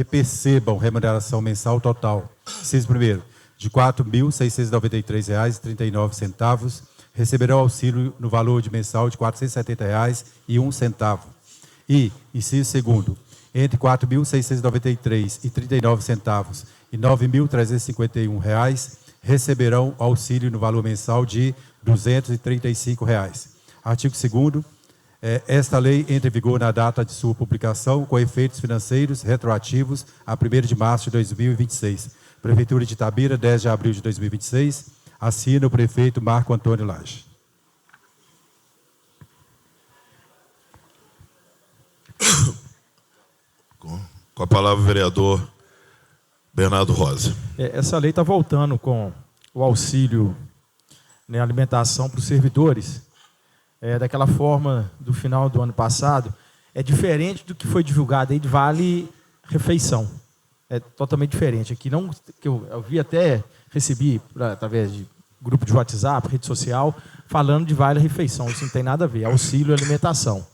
percebam remuneração mensal total, inciso 1º, de R$ 4.693,39, receberão auxílio no valor de mensal de R$ 470,01. E, inciso 2º, entre R$ 4.693,39 e R$ 9.351, receberão auxílio no valor mensal de R$ 235. Artigo 2º. Esta lei entra em vigor na data de sua publicação, com efeitos financeiros retroativos a 1º de março de 2026. Prefeitura de Itabira, 10 de abril de 2026. Assina o prefeito Marco Antônio Lage. Com a palavra o vereador Bernardo Rosa. Essa lei está voltando com o auxílio, né, alimentação para os servidores. Daquela forma do final do ano passado, é diferente do que foi divulgado aí de Vale Refeição. É totalmente diferente. Aqui não, que eu vi até, recebi através de grupo de WhatsApp, rede social, falando de Vale Refeição. Isso não tem nada a ver, auxílio e alimentação.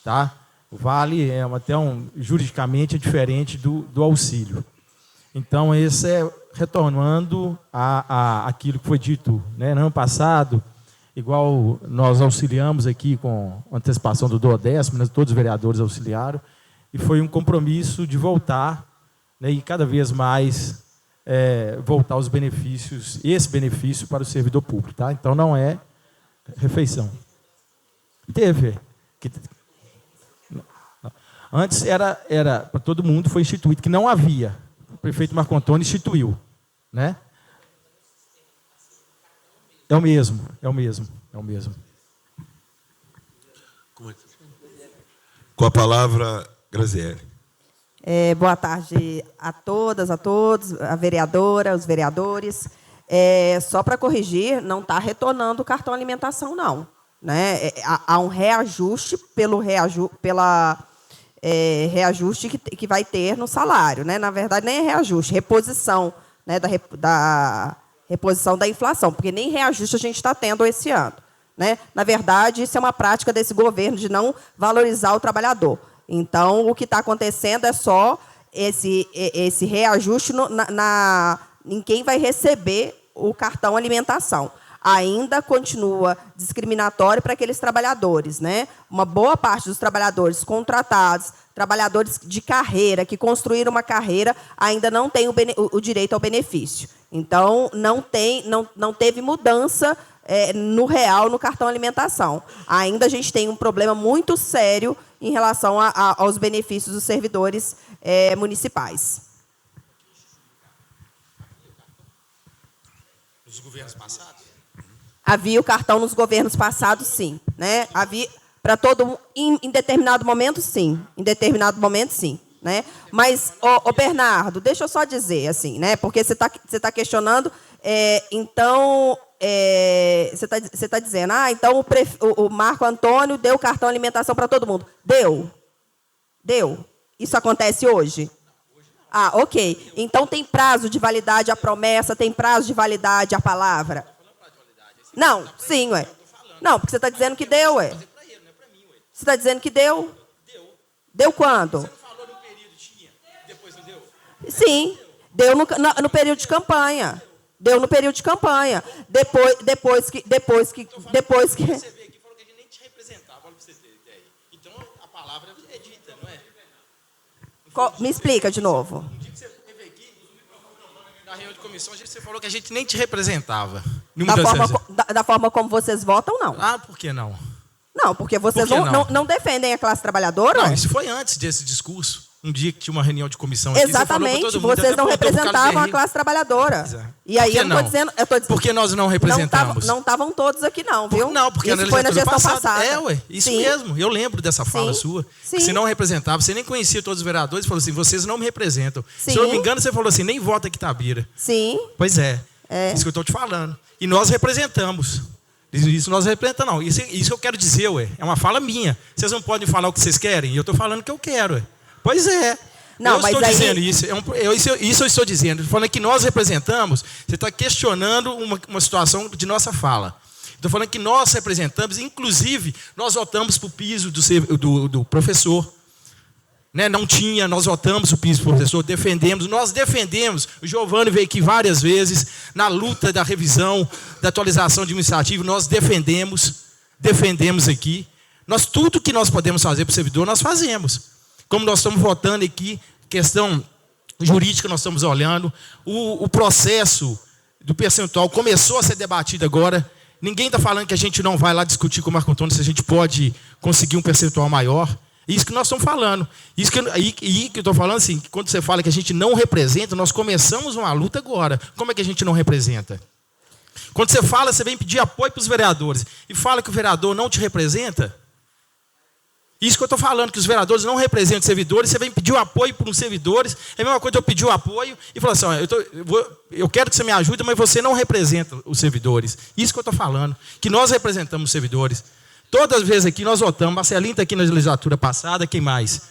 Tá? O Vale juridicamente é diferente do auxílio. Então, esse é retornando aquilo que foi dito, né, no ano passado. Igual nós auxiliamos aqui com antecipação do 12º, né, todos os vereadores auxiliaram, e foi um compromisso de voltar, né, e cada vez mais voltar os benefícios, esse benefício para o servidor público. Tá? Então, não é refeição. Teve. Antes era para todo mundo, foi instituído, que não havia. O prefeito Marco Antônio instituiu. Né? É o mesmo. Com a palavra, Graziele. Boa tarde a todas, a todos, a vereadora, os vereadores. Só para corrigir, não está retornando o cartão alimentação, não. Né? Há um reajuste reajuste que vai ter no salário. Né? Na verdade, nem é reajuste, reposição, né, da reposição da inflação, porque nem reajuste a gente está tendo esse ano. Né? Na verdade, isso é uma prática desse governo de não valorizar o trabalhador. Então, o que está acontecendo é só esse reajuste em quem vai receber o cartão alimentação. Ainda continua discriminatório para aqueles trabalhadores. Né? Uma boa parte dos trabalhadores contratados, trabalhadores de carreira, que construíram uma carreira, ainda não tem o direito ao benefício. Então, não teve mudança no real no cartão alimentação. Ainda a gente tem um problema muito sério em relação aos benefícios dos servidores municipais. Nos governos passados? Havia o cartão nos governos passados, sim. Né? Havia para todo mundo, em determinado momento, sim. Em determinado momento, sim. Né? Mas, Bernardo, deixa eu só dizer, assim, né? Porque você tá questionando, então, você está dizendo, então o Marco Antônio deu cartão alimentação para todo mundo. Deu. Isso acontece hoje? Ok. Então tem prazo de validade a promessa, tem prazo de validade a palavra? Não, sim, ué. Não, porque você está dizendo que deu, ué. Você está dizendo que deu? Deu quando? Você não falou no período tinha, depois não deu? Sim, deu no período de campanha. Deu no período de campanha. Depois que Você veio aqui e falou que a gente nem te representava, olha para você ter ideia. Então a palavra é dita, não é? Me explica de novo. Um dia que você veio aqui, na reunião de comissão, você falou que a gente nem te representava. Da forma como vocês votam, não. Por que não? Não, porque vocês não defendem a classe trabalhadora. Não, isso foi antes desse discurso. Um dia que tinha uma reunião de comissão aqui, exatamente, vocês não representavam a classe trabalhadora. E aí eu não estou dizendo... Por que nós não representamos? Não estavam todos aqui, não, viu? Não, porque isso foi na gestão passada. Isso sim. Mesmo. Eu lembro dessa fala sua. Sim. Que você não representava, você nem conhecia todos os vereadores e falou assim, vocês não me representam. Sim. Se eu não me engano, você falou assim, nem vota aqui Itabira. Sim. Pois é. Isso que eu estou te falando. E nós representamos. Isso nós representamos, não. Isso que eu quero dizer, é uma fala minha. Vocês não podem falar o que vocês querem, e eu estou falando o que eu quero, Pois é. Não, eu estou dizendo isso. Isso eu estou dizendo. Estou falando que nós representamos, você está questionando uma situação de nossa fala. Estou falando que nós representamos, inclusive, nós votamos para o piso do professor. Né? Não tinha, nós votamos o piso do professor, nós defendemos. O Giovanni veio aqui várias vezes, na luta da revisão, da atualização administrativa, nós defendemos aqui. Tudo que nós podemos fazer para o servidor, nós fazemos. Como nós estamos votando aqui, questão jurídica nós estamos olhando, o processo do percentual começou a ser debatida agora. Ninguém está falando que a gente não vai lá discutir com o Marco Antônio se a gente pode conseguir um percentual maior. Isso que nós estamos falando. Isso que eu estou falando assim, que quando você fala que a gente não representa, nós começamos uma luta agora. Como é que a gente não representa? Quando você fala, você vem pedir apoio para os vereadores e fala que o vereador não te representa. Isso que eu estou falando, que os vereadores não representam os servidores, você vem pedir o apoio para os servidores, é a mesma coisa que eu pedir o apoio e falar assim, eu quero que você me ajude, mas você não representa os servidores. Isso que eu estou falando, que nós representamos os servidores. Todas as vezes aqui nós votamos, Marcelinho está aqui na legislatura passada, quem mais?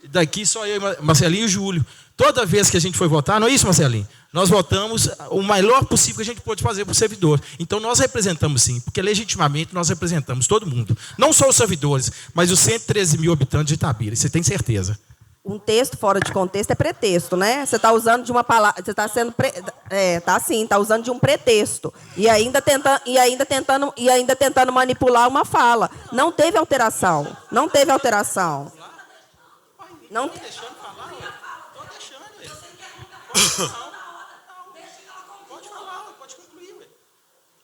Daqui só eu, Marcelinho e o Júlio. Toda vez que a gente foi votar, não é isso, Marcelinho? Nós votamos o melhor possível que a gente pôde fazer para o servidor. Então, nós representamos sim, porque legitimamente nós representamos todo mundo. Não só os servidores, mas os 113 mil habitantes de Itabira. Você tem certeza? Um texto fora de contexto é pretexto, né? Você está usando de uma palavra, você está sendo, está usando de um pretexto e ainda tentando manipular uma fala. Não teve alteração. Não teve alteração. Não.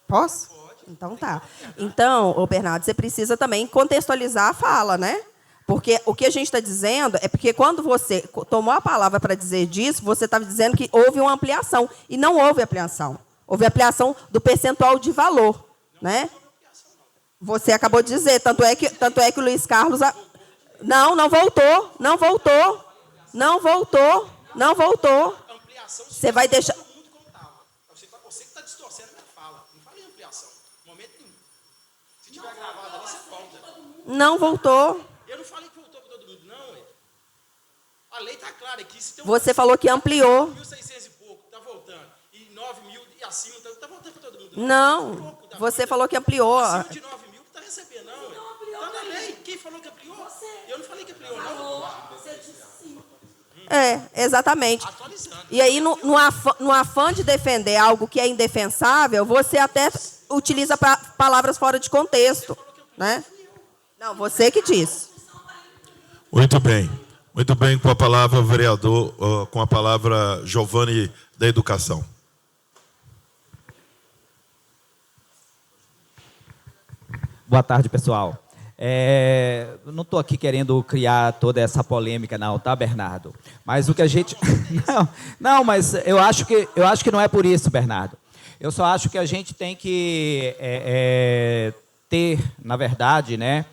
Posso? Então tá. Então, ô Bernardo, você precisa também contextualizar a fala, né? Porque o que a gente está dizendo é porque quando você tomou a palavra para dizer disso, você estava dizendo que houve uma ampliação. E não houve ampliação. Houve ampliação do percentual de valor, né? Você acabou de dizer, tanto é que o Luiz Carlos... Não voltou. Você vai deixar... Você que está distorcendo a minha fala. Não falei ampliação. No momento nenhum. Se tiver gravado ali, você volta. Não voltou. Eu não falei que voltou para todo mundo, não. A lei está clara aqui. Se tem você falou que ampliou. 1.600 e pouco, está voltando. E 9 mil e acima, está voltando para todo mundo. Não, você falou que ampliou. Acima de 9 mil que está recebendo, não. Está na lei. Quem falou que ampliou? Eu não falei que ampliou, não. Você disse sim. Exatamente. E aí, no afã de defender algo que é indefensável, você até utiliza palavras fora de contexto, né? Não, você que disse. Muito bem, com a palavra vereador, com a palavra Giovanni da Educação. Boa tarde, pessoal. Não estou aqui querendo criar toda essa polêmica, não, tá, Bernardo? Mas o que a gente... Não, mas eu acho que não é por isso, Bernardo. Eu só acho que a gente tem que ter, na verdade, né,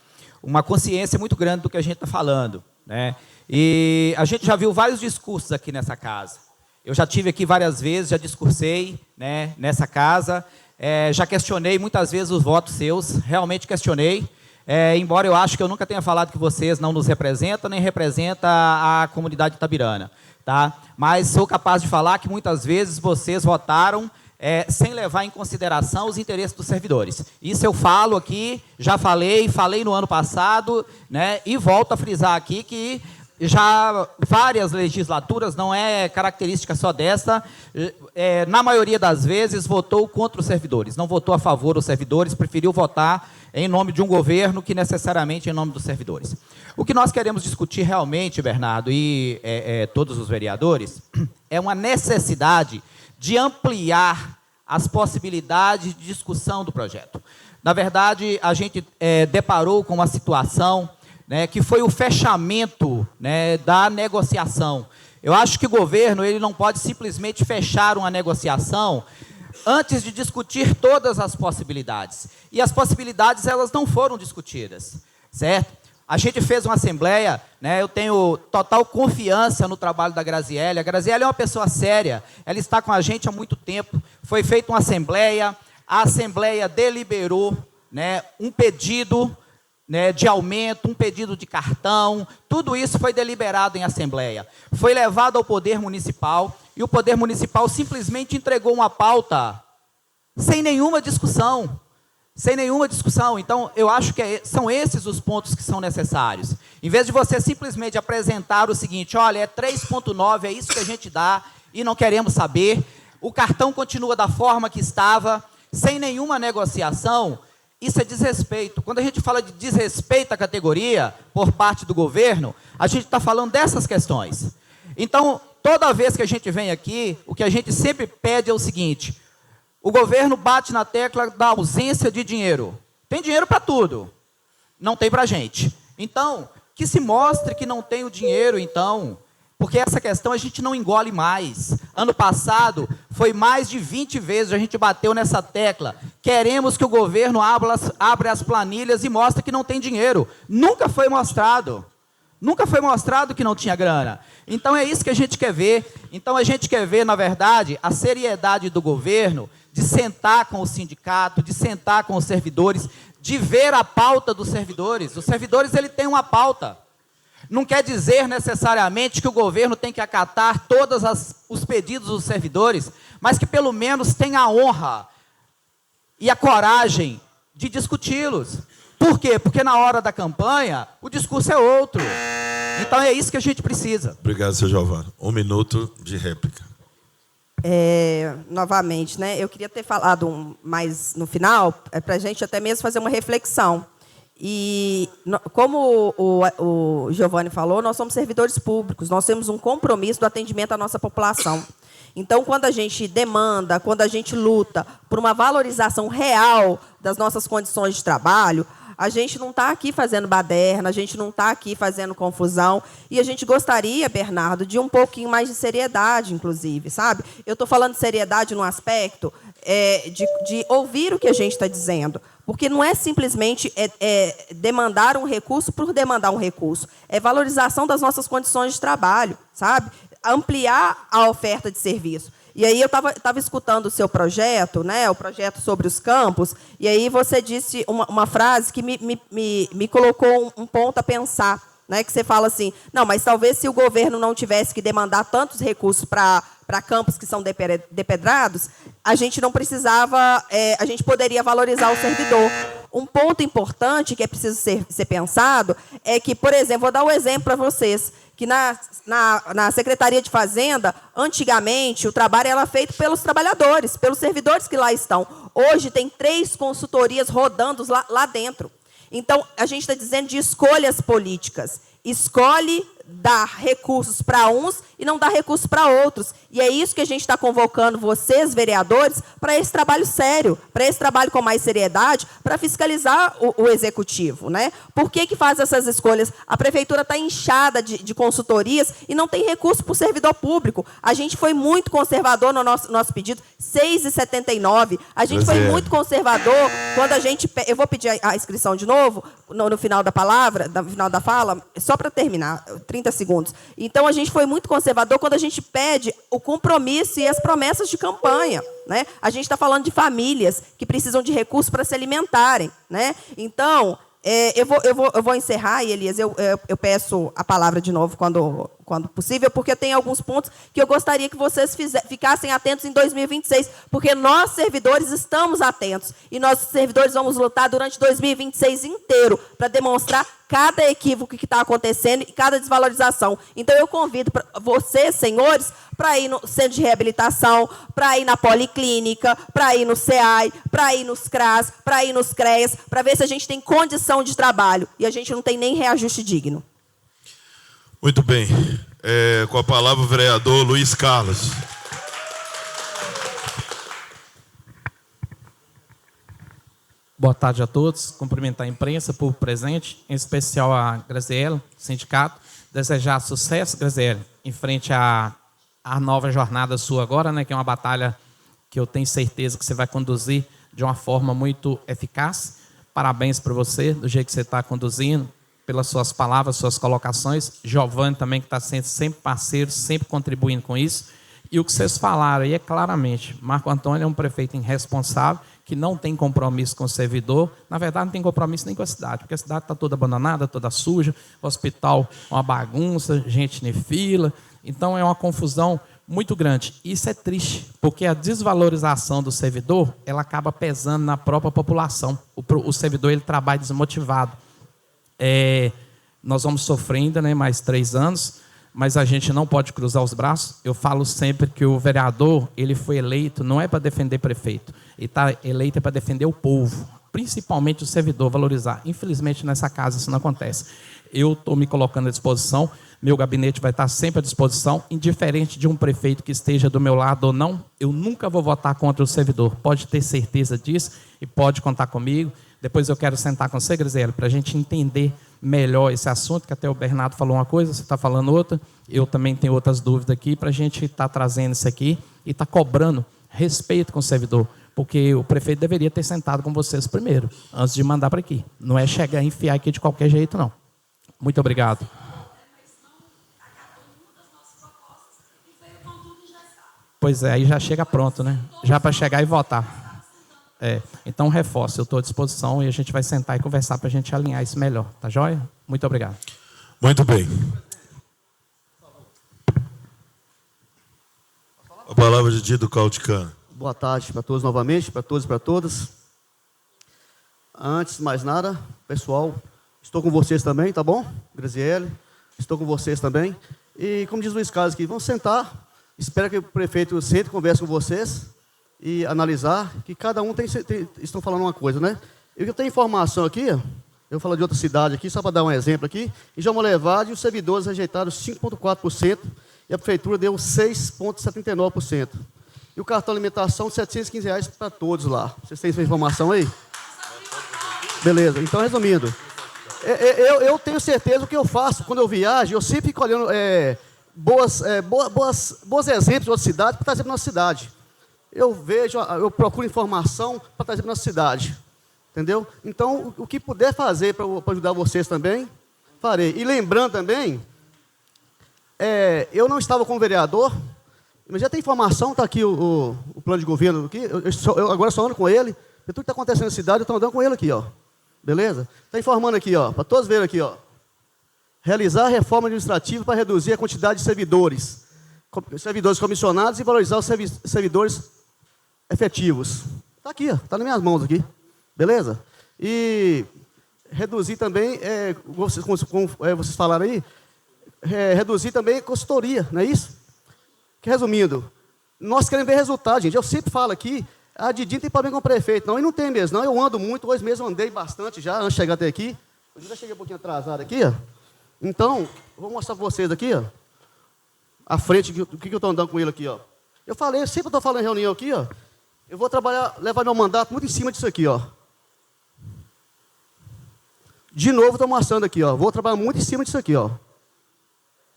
uma consciência muito grande do que a gente está falando, né? E a gente já viu vários discursos aqui nessa casa. Eu já tive aqui várias vezes, já discursei, né, nessa casa, já questionei muitas vezes os votos seus, realmente questionei. Embora eu acho que eu nunca tenha falado que vocês não nos representam, nem representam a comunidade itabirana, tá? Mas sou capaz de falar que muitas vezes vocês votaram sem levar em consideração os interesses dos servidores. Isso eu falo aqui, já falei no ano passado, né? E volto a frisar aqui que já várias legislaturas, não é característica só dessa, na maioria das vezes votou contra os servidores, não votou a favor dos servidores, preferiu votar em nome de um governo que necessariamente em nome dos servidores. O que nós queremos discutir realmente, Bernardo, e todos os vereadores, é uma necessidade de ampliar as possibilidades de discussão do projeto. Na verdade, a gente deparou com uma situação, né, que foi o fechamento, né, da negociação. Eu acho que o governo ele não pode simplesmente fechar uma negociação antes de discutir todas as possibilidades. E as possibilidades elas não foram discutidas, certo? A gente fez uma assembleia, né, eu tenho total confiança no trabalho da Graziele. A Graziele é uma pessoa séria, ela está com a gente há muito tempo. Foi feita uma assembleia, a assembleia deliberou, né, um pedido, né, de aumento, um pedido de cartão, tudo isso foi deliberado em assembleia. Foi levado ao Poder Municipal e o Poder Municipal simplesmente entregou uma pauta sem nenhuma discussão. Então, eu acho que são esses os pontos que são necessários. Em vez de você simplesmente apresentar o seguinte, olha, é 3,9, é isso que a gente dá e não queremos saber, o cartão continua da forma que estava, sem nenhuma negociação, isso é desrespeito. Quando a gente fala de desrespeito à categoria por parte do governo, a gente está falando dessas questões. Então, toda vez que a gente vem aqui, o que a gente sempre pede é o seguinte, O governo bate na tecla da ausência de dinheiro. Tem dinheiro para tudo, não tem para a gente. Então, que se mostre que não tem o dinheiro, então, porque essa questão a gente não engole mais. Ano passado, foi mais de 20 vezes a gente bateu nessa tecla. Queremos que o governo abra as planilhas e mostre que não tem dinheiro. Nunca foi mostrado. Nunca foi mostrado que não tinha grana. Então é isso que a gente quer ver. Então a gente quer ver, na verdade, a seriedade do governo de sentar com o sindicato, de sentar com os servidores, de ver a pauta dos servidores. Os servidores, ele tem uma pauta. Não quer dizer necessariamente que o governo tem que acatar todos os pedidos dos servidores, mas que pelo menos tenha a honra e a coragem de discuti-los. Por quê? Porque na hora da campanha, o discurso é outro. Então é isso que a gente precisa. Obrigado, senhor Giovano. 1 minuto de réplica. Novamente, né? Eu queria ter falado mais no final, para a gente até mesmo fazer uma reflexão. E, como o Giovani falou, nós somos servidores públicos, nós temos um compromisso do atendimento à nossa população. Então, quando a gente demanda, quando a gente luta por uma valorização real das nossas condições de trabalho, a gente não está aqui fazendo baderna, a gente não está aqui fazendo confusão. E a gente gostaria, Bernardo, de um pouquinho mais de seriedade, inclusive, sabe? Eu estou falando de seriedade no aspecto de ouvir o que a gente está dizendo. Porque não é simplesmente demandar um recurso por demandar um recurso. É valorização das nossas condições de trabalho, sabe? Ampliar a oferta de serviço. E aí eu estava escutando o seu projeto, né, o projeto sobre os campos, e aí você disse uma frase que me colocou um ponto a pensar, né, que você fala assim, não, mas talvez se o governo não tivesse que demandar tantos recursos para campos que são depedrados, a gente não precisava, a gente poderia valorizar o servidor. Um ponto importante que é preciso ser pensado é que, por exemplo, vou dar um exemplo para vocês, que na Secretaria de Fazenda, antigamente, o trabalho era feito pelos trabalhadores, pelos servidores que lá estão. Hoje, tem 3 consultorias rodando lá dentro. Então, a gente está dizendo de escolhas políticas. Escolhe dar recursos para uns e não dar recursos para outros. E é isso que a gente está convocando vocês, vereadores, para esse trabalho sério, para esse trabalho com mais seriedade, para fiscalizar o executivo, né? Por que faz essas escolhas? A prefeitura está inchada de consultorias e não tem recurso para o servidor público. A gente foi muito conservador no nosso pedido, 6,79. A gente foi muito conservador quando a gente... Eu vou pedir a inscrição de novo, no final da palavra, no final da fala, só para terminar, 30 segundos. Então, a gente foi muito conservador quando a gente pede o compromisso e as promessas de campanha, né? A gente está falando de famílias que precisam de recursos para se alimentarem, né? Então, eu vou encerrar, e, Elias, eu peço a palavra de novo quando possível, porque tem alguns pontos que eu gostaria que vocês ficassem atentos em 2026, porque nós, servidores, estamos atentos, e nós, servidores, vamos lutar durante 2026 inteiro para demonstrar cada equívoco que está acontecendo e cada desvalorização. Então, eu convido vocês, senhores, para ir no centro de reabilitação, para ir na policlínica, para ir no CEAI, para ir nos CRAS, para ir nos CREAS, para ver se a gente tem condição de trabalho. E a gente não tem nem reajuste digno. Muito bem. Com a palavra o vereador Luiz Carlos. Boa tarde a todos. Cumprimentar a imprensa por presente, em especial a Graziela, sindicato. Desejar sucesso, Graziela, em frente à nova jornada sua agora, né, que é uma batalha que eu tenho certeza que você vai conduzir de uma forma muito eficaz. Parabéns para você, do jeito que você está conduzindo, pelas suas palavras, suas colocações. Giovani também, que está sendo sempre parceiro, sempre contribuindo com isso. E o que vocês falaram aí é claramente, Marco Antônio é um prefeito irresponsável, que não tem compromisso com o servidor. Na verdade, não tem compromisso nem com a cidade, porque a cidade está toda abandonada, toda suja, o hospital uma bagunça, gente em fila. Então, é uma confusão muito grande. Isso é triste, porque a desvalorização do servidor, ela acaba pesando na própria população. O servidor, ele trabalha desmotivado. Nós vamos sofrer ainda, né, mais 3 anos, mas a gente não pode cruzar os braços. Eu falo sempre que o vereador, ele foi eleito, não é para defender prefeito, ele está eleito para defender o povo, principalmente o servidor, valorizar. Infelizmente, nessa casa isso não acontece. eu estou me colocando à disposição, meu gabinete vai estar sempre à disposição, indiferente de um prefeito que esteja do meu lado ou não, eu nunca vou votar contra o servidor, pode ter certeza disso e pode contar comigo. Depois eu quero sentar com você, Graziele, para a gente entender melhor esse assunto, que até o Bernardo falou uma coisa, você está falando outra, eu também tenho outras dúvidas aqui, para a gente estar trazendo isso aqui e estar cobrando respeito com o servidor, porque o prefeito deveria ter sentado com vocês primeiro, antes de mandar para aqui. Não é chegar e enfiar aqui de qualquer jeito, não. Muito obrigado. Pois é, aí já chega pronto, né? Já para chegar e votar. Então, reforço, eu estou à disposição e a gente vai sentar e conversar para a gente alinhar isso melhor. Tá joia? Muito obrigado. Muito bem. A palavra de Dido Caldicano. Boa tarde para todos novamente, para todos e para todas. Antes de mais nada, pessoal, estou com vocês também, tá bom? Graziele, estou com vocês também. E, como diz o Luiz Carlos aqui, vamos sentar. Espero que o prefeito sente e converse com vocês e analisar que cada um estão falando uma coisa, né? Eu tenho informação aqui, eu vou falar de outra cidade aqui, só para dar um exemplo aqui, em João Molevade, os servidores rejeitaram 5,4% e a prefeitura deu 6,79%. E o cartão de alimentação, R$ 715 para todos lá. Vocês têm essa informação aí? Beleza, então resumindo, eu tenho certeza o que eu faço quando eu viajo, eu sempre fico olhando bons exemplos de outra cidade para trazer para a nossa cidade. Eu procuro informação para trazer para a nossa cidade. Entendeu? Então, o que puder fazer para ajudar vocês também, farei. E lembrando também, eu não estava como vereador, mas já tem informação, está aqui o plano de governo aqui, eu agora só ando com ele, tudo que está acontecendo na cidade, eu estou andando com ele aqui, ó. Beleza? Está informando aqui, ó, para todos verem aqui, ó. Realizar a reforma administrativa para reduzir a quantidade de servidores comissionados e valorizar os servidores efetivos. Está aqui, está nas minhas mãos aqui. Beleza? E reduzir também, como vocês falaram aí, reduzir também a consultoria, não é isso? Que, resumindo, nós queremos ver resultado, gente. Eu sempre falo aqui, a Didi não tem problema com o prefeito, não, e não tem mesmo, não. Eu ando muito, hoje mesmo andei bastante já, antes de chegar até aqui. Eu já cheguei um pouquinho atrasado aqui, ó. Então, vou mostrar para vocês aqui, ó, à frente, do que eu estou andando com ele aqui, ó. Eu falei, sempre estou falando em reunião aqui, ó, eu vou trabalhar, levar meu mandato muito em cima disso aqui, ó. De novo, estou mostrando aqui, ó, vou trabalhar muito em cima disso aqui, ó.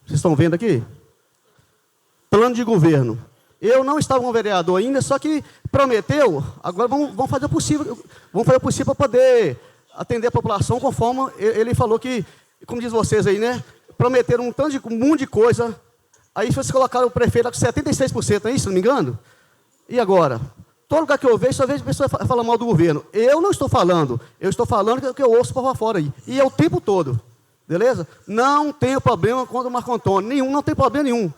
Vocês estão vendo aqui? Plano de governo. Eu não estava como vereador ainda, só que prometeu, agora vamos fazer o possível, para poder atender a população conforme ele falou que, como diz vocês aí, né? Prometeram um monte de coisa. Aí vocês colocaram o prefeito lá com 76%, é isso, se não me engano? E agora? Todo lugar que eu vejo, só vejo pessoas falando mal do governo. Eu não estou falando, eu estou falando que eu ouço para fora aí. E é o tempo todo. Beleza? Não tenho problema com o Marco Antônio. Não tem problema nenhum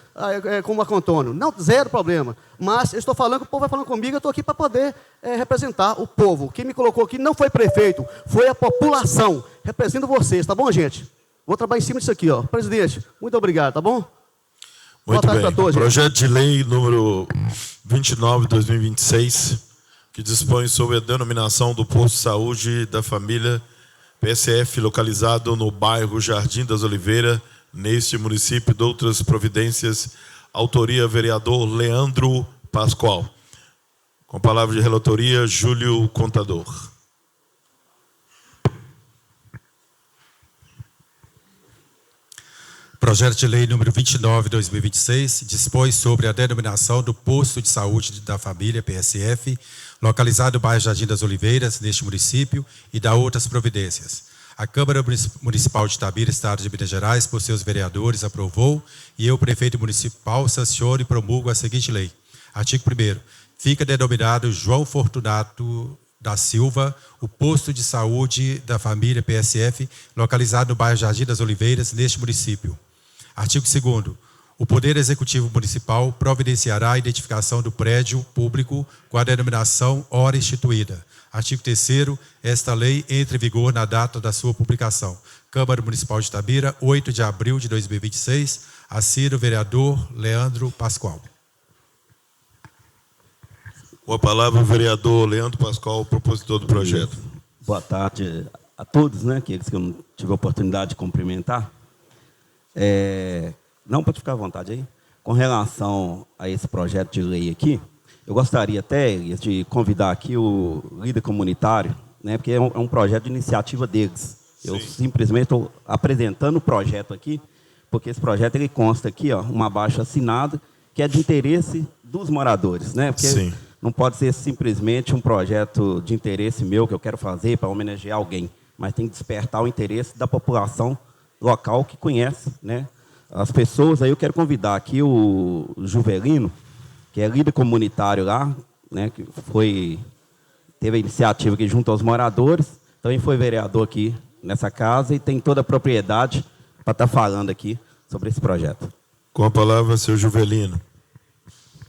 com o Marco Antônio. Não, zero problema. Mas eu estou falando que o povo vai falando comigo, eu estou aqui para poder representar o povo. Quem me colocou aqui não foi prefeito, foi a população. Represento vocês, tá bom, gente? Vou trabalhar em cima disso aqui, ó. Presidente, muito obrigado, tá bom? Muito bem. Todos, projeto de lei número 29/2026, que dispõe sobre a denominação do posto de saúde da família PSF, localizado no bairro Jardim das Oliveiras, neste município, de outras providências. Autoria, vereador Leandro Pascoal. Com palavra de relatoria, Júlio Contador. Projeto de lei número 29/2026 dispõe sobre a denominação do posto de saúde da família PSF, localizado no bairro Jardim das Oliveiras, neste município, e da outras providências. A Câmara Municipal de Itabira, Estado de Minas Gerais, por seus vereadores, aprovou, e eu, prefeito municipal, sanciono e promulgo a seguinte lei. Artigo 1º. Fica denominado João Fortunato da Silva, o posto de saúde da família PSF, localizado no bairro Jardim das Oliveiras, neste município. Artigo 2º. O Poder Executivo Municipal providenciará a identificação do prédio público com a denominação hora instituída. Artigo 3º. Esta lei entra em vigor na data da sua publicação. Câmara Municipal de Itabira, 8 de abril de 2026. Assino o vereador Leandro Pascoal. Com a palavra o vereador Leandro Pascoal, propositor do projeto. Boa tarde a todos, né, aqueles que eu não tive a oportunidade de cumprimentar. Não, pode ficar à vontade aí. Com relação a esse projeto de lei aqui, eu gostaria até de convidar aqui o líder comunitário, né, porque é um projeto de iniciativa deles. Eu simplesmente estou apresentando o projeto aqui, porque esse projeto ele consta aqui, ó, uma abaixo-assinado, que é de interesse dos moradores, né? Porque não pode ser simplesmente um projeto de interesse meu que eu quero fazer para homenagear alguém, mas tem que despertar o interesse da população local que conhece, né, as pessoas. Aí eu quero convidar aqui o Juvelino, que é líder comunitário lá, né, que teve a iniciativa aqui junto aos moradores, também foi vereador aqui nessa casa e tem toda a propriedade para estar falando aqui sobre esse projeto. Com a palavra, senhor Juvelino.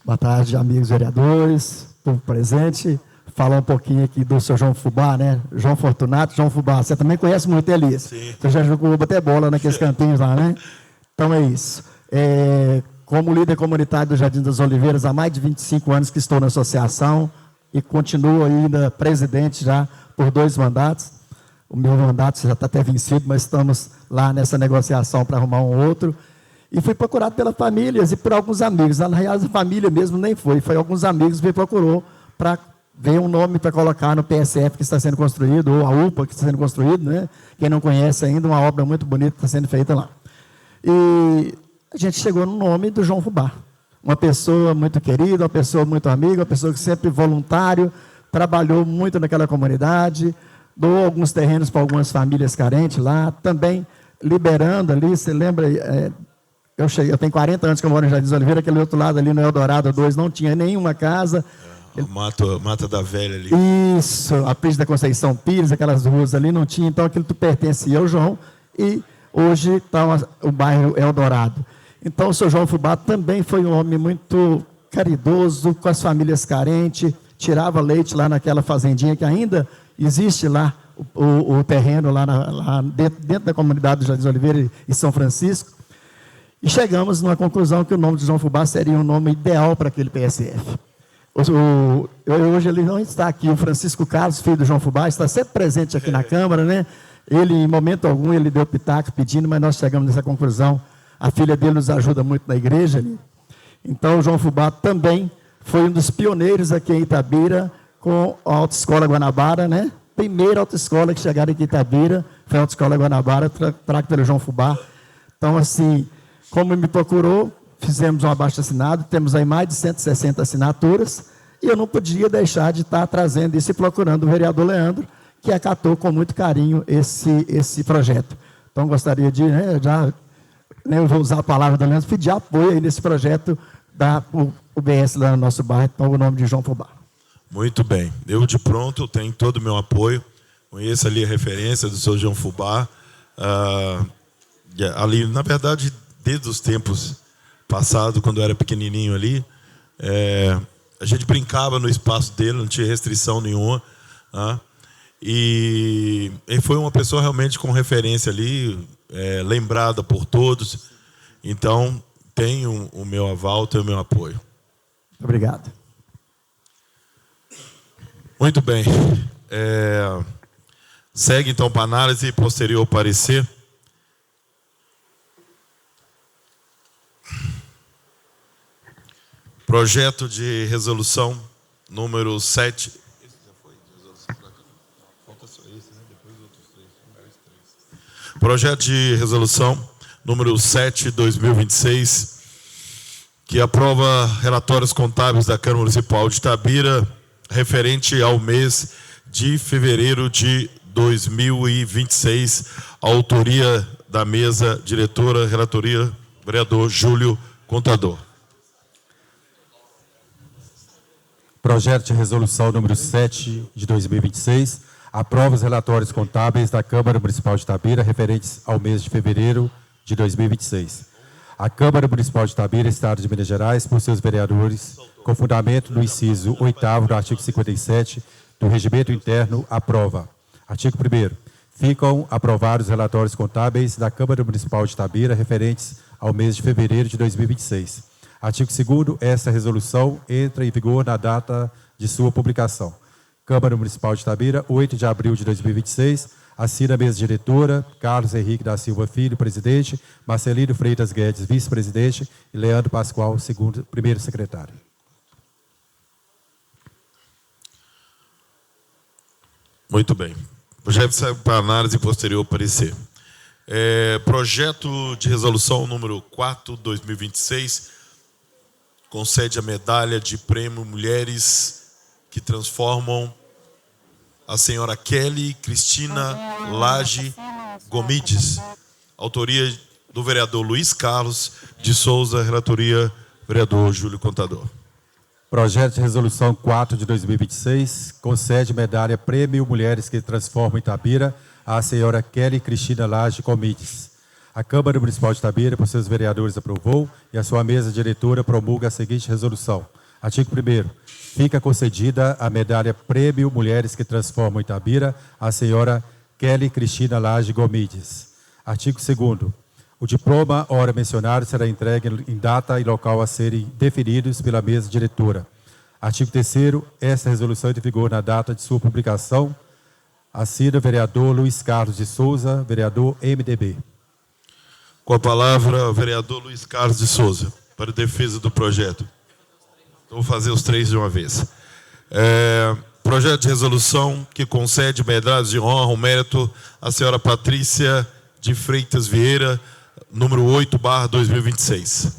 Boa tarde, amigos vereadores, povo presente. Falar um pouquinho aqui do seu João Fubá, né? João Fortunato, João Fubá. Você também conhece muito ele, isso? Sim. Você já jogou até bola naqueles campinhos lá, né? Então é isso. Como líder comunitário do Jardim das Oliveiras, há mais de 25 anos que estou na associação e continuo ainda presidente já por 2 mandatos. O meu mandato já está até vencido, mas estamos lá nessa negociação para arrumar um outro. E fui procurado pelas famílias e por alguns amigos. Na realidade, a família mesmo nem foi alguns amigos que me procurou para ver um nome para colocar no PSF que está sendo construído, ou a UPA que está sendo construído, né? Quem não conhece ainda, uma obra muito bonita que está sendo feita lá. E a gente chegou no nome do João Fubá. Uma pessoa muito querida, uma pessoa muito amiga, uma pessoa que sempre voluntário, trabalhou muito naquela comunidade, doou alguns terrenos para algumas famílias carentes lá, também liberando ali, você lembra, eu tenho 40 anos que eu moro em Jardim das Oliveiras, aquele outro lado ali no Eldorado 2 não tinha nenhuma casa. Mata da Velha ali. Isso, a Príncipe da Conceição Pires, aquelas ruas ali não tinha, então aquilo pertencia ao João, e hoje está o bairro Eldorado. Então o seu João Fubá também foi um homem muito caridoso com as famílias carentes, tirava leite lá naquela fazendinha que ainda existe lá, o terreno lá dentro da comunidade do Jardim das Oliveiras e São Francisco. E chegamos numa conclusão que o nome de João Fubá seria um nome ideal para aquele PSF. Hoje ele não está aqui, o Francisco Carlos, filho do João Fubá, está sempre presente aqui na Câmara, né? Ele, em momento algum, ele deu pitaco pedindo, mas nós chegamos nessa conclusão. A filha dele nos ajuda muito na igreja ali. Então, o João Fubá também foi um dos pioneiros aqui em Itabira, com a Autoescola Guanabara, né? Primeira autoescola que chegaram aqui em Itabira foi a Autoescola Guanabara, trago pelo João Fubá. Então, assim, como me procurou, fizemos um abaixo-assinado, temos aí mais de 160 assinaturas, e eu não podia deixar de estar trazendo isso e procurando o vereador Leandro, que acatou com muito carinho esse projeto. Então, gostaria de, eu vou usar a palavra do Leandro, pedir apoio aí nesse projeto da UBS lá no nosso bairro, com o nome de João Fubá. Muito bem. Eu, de pronto, tenho todo o meu apoio. Conheço ali a referência do seu João Fubá. Ali, na verdade, desde os tempos passados, quando eu era pequenininho ali, a gente brincava no espaço dele, não tinha restrição nenhuma. E ele foi uma pessoa realmente com referência ali, lembrada por todos. Então, tem o meu aval, tem o meu apoio. Obrigado. Muito bem. Segue, então, para análise e posterior parecer. Projeto de resolução número 7. Projeto de resolução número 7/2026, que aprova relatórios contábeis da Câmara Municipal de Itabira, referente ao mês de fevereiro de 2026, a autoria da mesa diretora, relatoria, vereador Júlio Contador. Projeto de resolução número 7 de 2026, aprova os relatórios contábeis da Câmara Municipal de Itabira, referentes ao mês de fevereiro de 2026. A Câmara Municipal de Itabira, Estado de Minas Gerais, por seus vereadores, com fundamento no inciso 8º do artigo 57 do Regimento Interno, aprova. Artigo 1º. Ficam aprovados os relatórios contábeis da Câmara Municipal de Itabira, referentes ao mês de fevereiro de 2026. Artigo 2º. Esta resolução entra em vigor na data de sua publicação. Câmara Municipal de Itabira, 8 de abril de 2026. Assina a mesa diretora, Carlos Henrique da Silva Filho, presidente, Marcelino Freitas Guedes, vice-presidente, e Leandro Pascoal, primeiro secretário. Muito bem. O projeto serve para análise e posterior parecer. Projeto de resolução número 4/2026 concede a medalha de prêmio Mulheres que Transformam a senhora Kelly Cristina Lage Gomides. Autoria do vereador Luiz Carlos de Souza, relatoria vereador Júlio Contador. Projeto de resolução 4 de 2026 concede medalha Prêmio Mulheres que Transformam Itabira à senhora Kelly Cristina Lage Gomides. A Câmara Municipal de Itabira, por seus vereadores, aprovou e a sua mesa diretora promulga a seguinte resolução. Artigo 1º. Fica concedida a medalha Prêmio Mulheres que Transformam Itabira à senhora Kelly Cristina Lage Gomides. Artigo 2º. O diploma, ora mencionado, será entregue em data e local a serem definidos pela mesa diretora. Artigo 3º. Esta resolução é de vigor na data de sua publicação. Assina o vereador Luiz Carlos de Souza, vereador MDB. Com a palavra, o vereador Luiz Carlos de Souza, para a defesa do projeto. Vou fazer os três de uma vez. Projeto de resolução que concede medalhas de honra ao mérito à senhora Patrícia de Freitas Vieira, número 8/2026.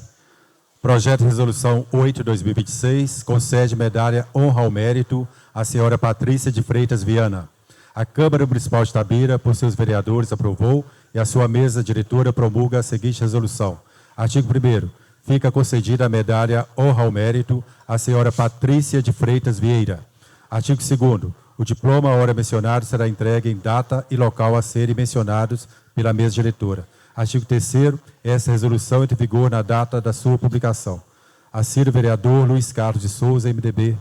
Projeto de resolução 8/2026 concede medalha honra ao mérito à senhora Patrícia de Freitas Viana. A Câmara Municipal de Itabira, por seus vereadores, aprovou e a sua mesa diretora promulga a seguinte resolução. Artigo 1º. Fica concedida a medalha honra ao mérito à senhora Patrícia de Freitas Vieira. Artigo 2º. O diploma, ora mencionado, será entregue em data e local a serem mencionados pela mesa diretora. Artigo 3º. Essa resolução entra em vigor na data da sua publicação. Assina o vereador Luiz Carlos de Souza, MDB.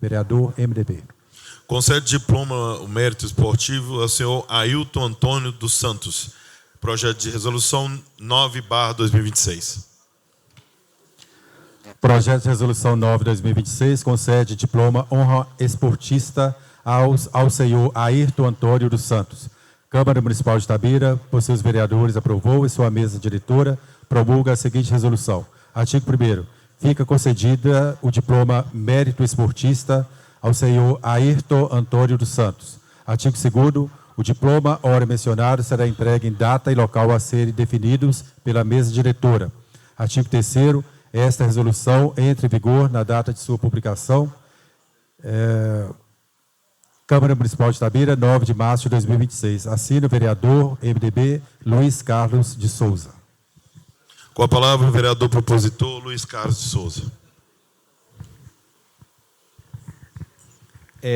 Vereador MDB. Concede diploma o mérito esportivo ao senhor Ailton Antônio dos Santos. Projeto de resolução 9/2026. Projeto de resolução 9/2026 concede diploma honra esportista ao senhor Ayrton Antônio dos Santos. Câmara Municipal de Itabira, por seus vereadores, aprovou e sua mesa diretora promulga a seguinte resolução. Artigo 1º. Fica concedida o diploma mérito esportista ao senhor Ayrton Antônio dos Santos. Artigo 2º. O diploma, ora mencionado, será entregue em data e local a serem definidos pela mesa diretora. Artigo 3º. Esta resolução entra em vigor na data de sua publicação. Câmara Municipal de Itabira, 9 de março de 2026. Assina o vereador MDB Luiz Carlos de Souza. Com a palavra, o vereador propositor Luiz Carlos de Souza.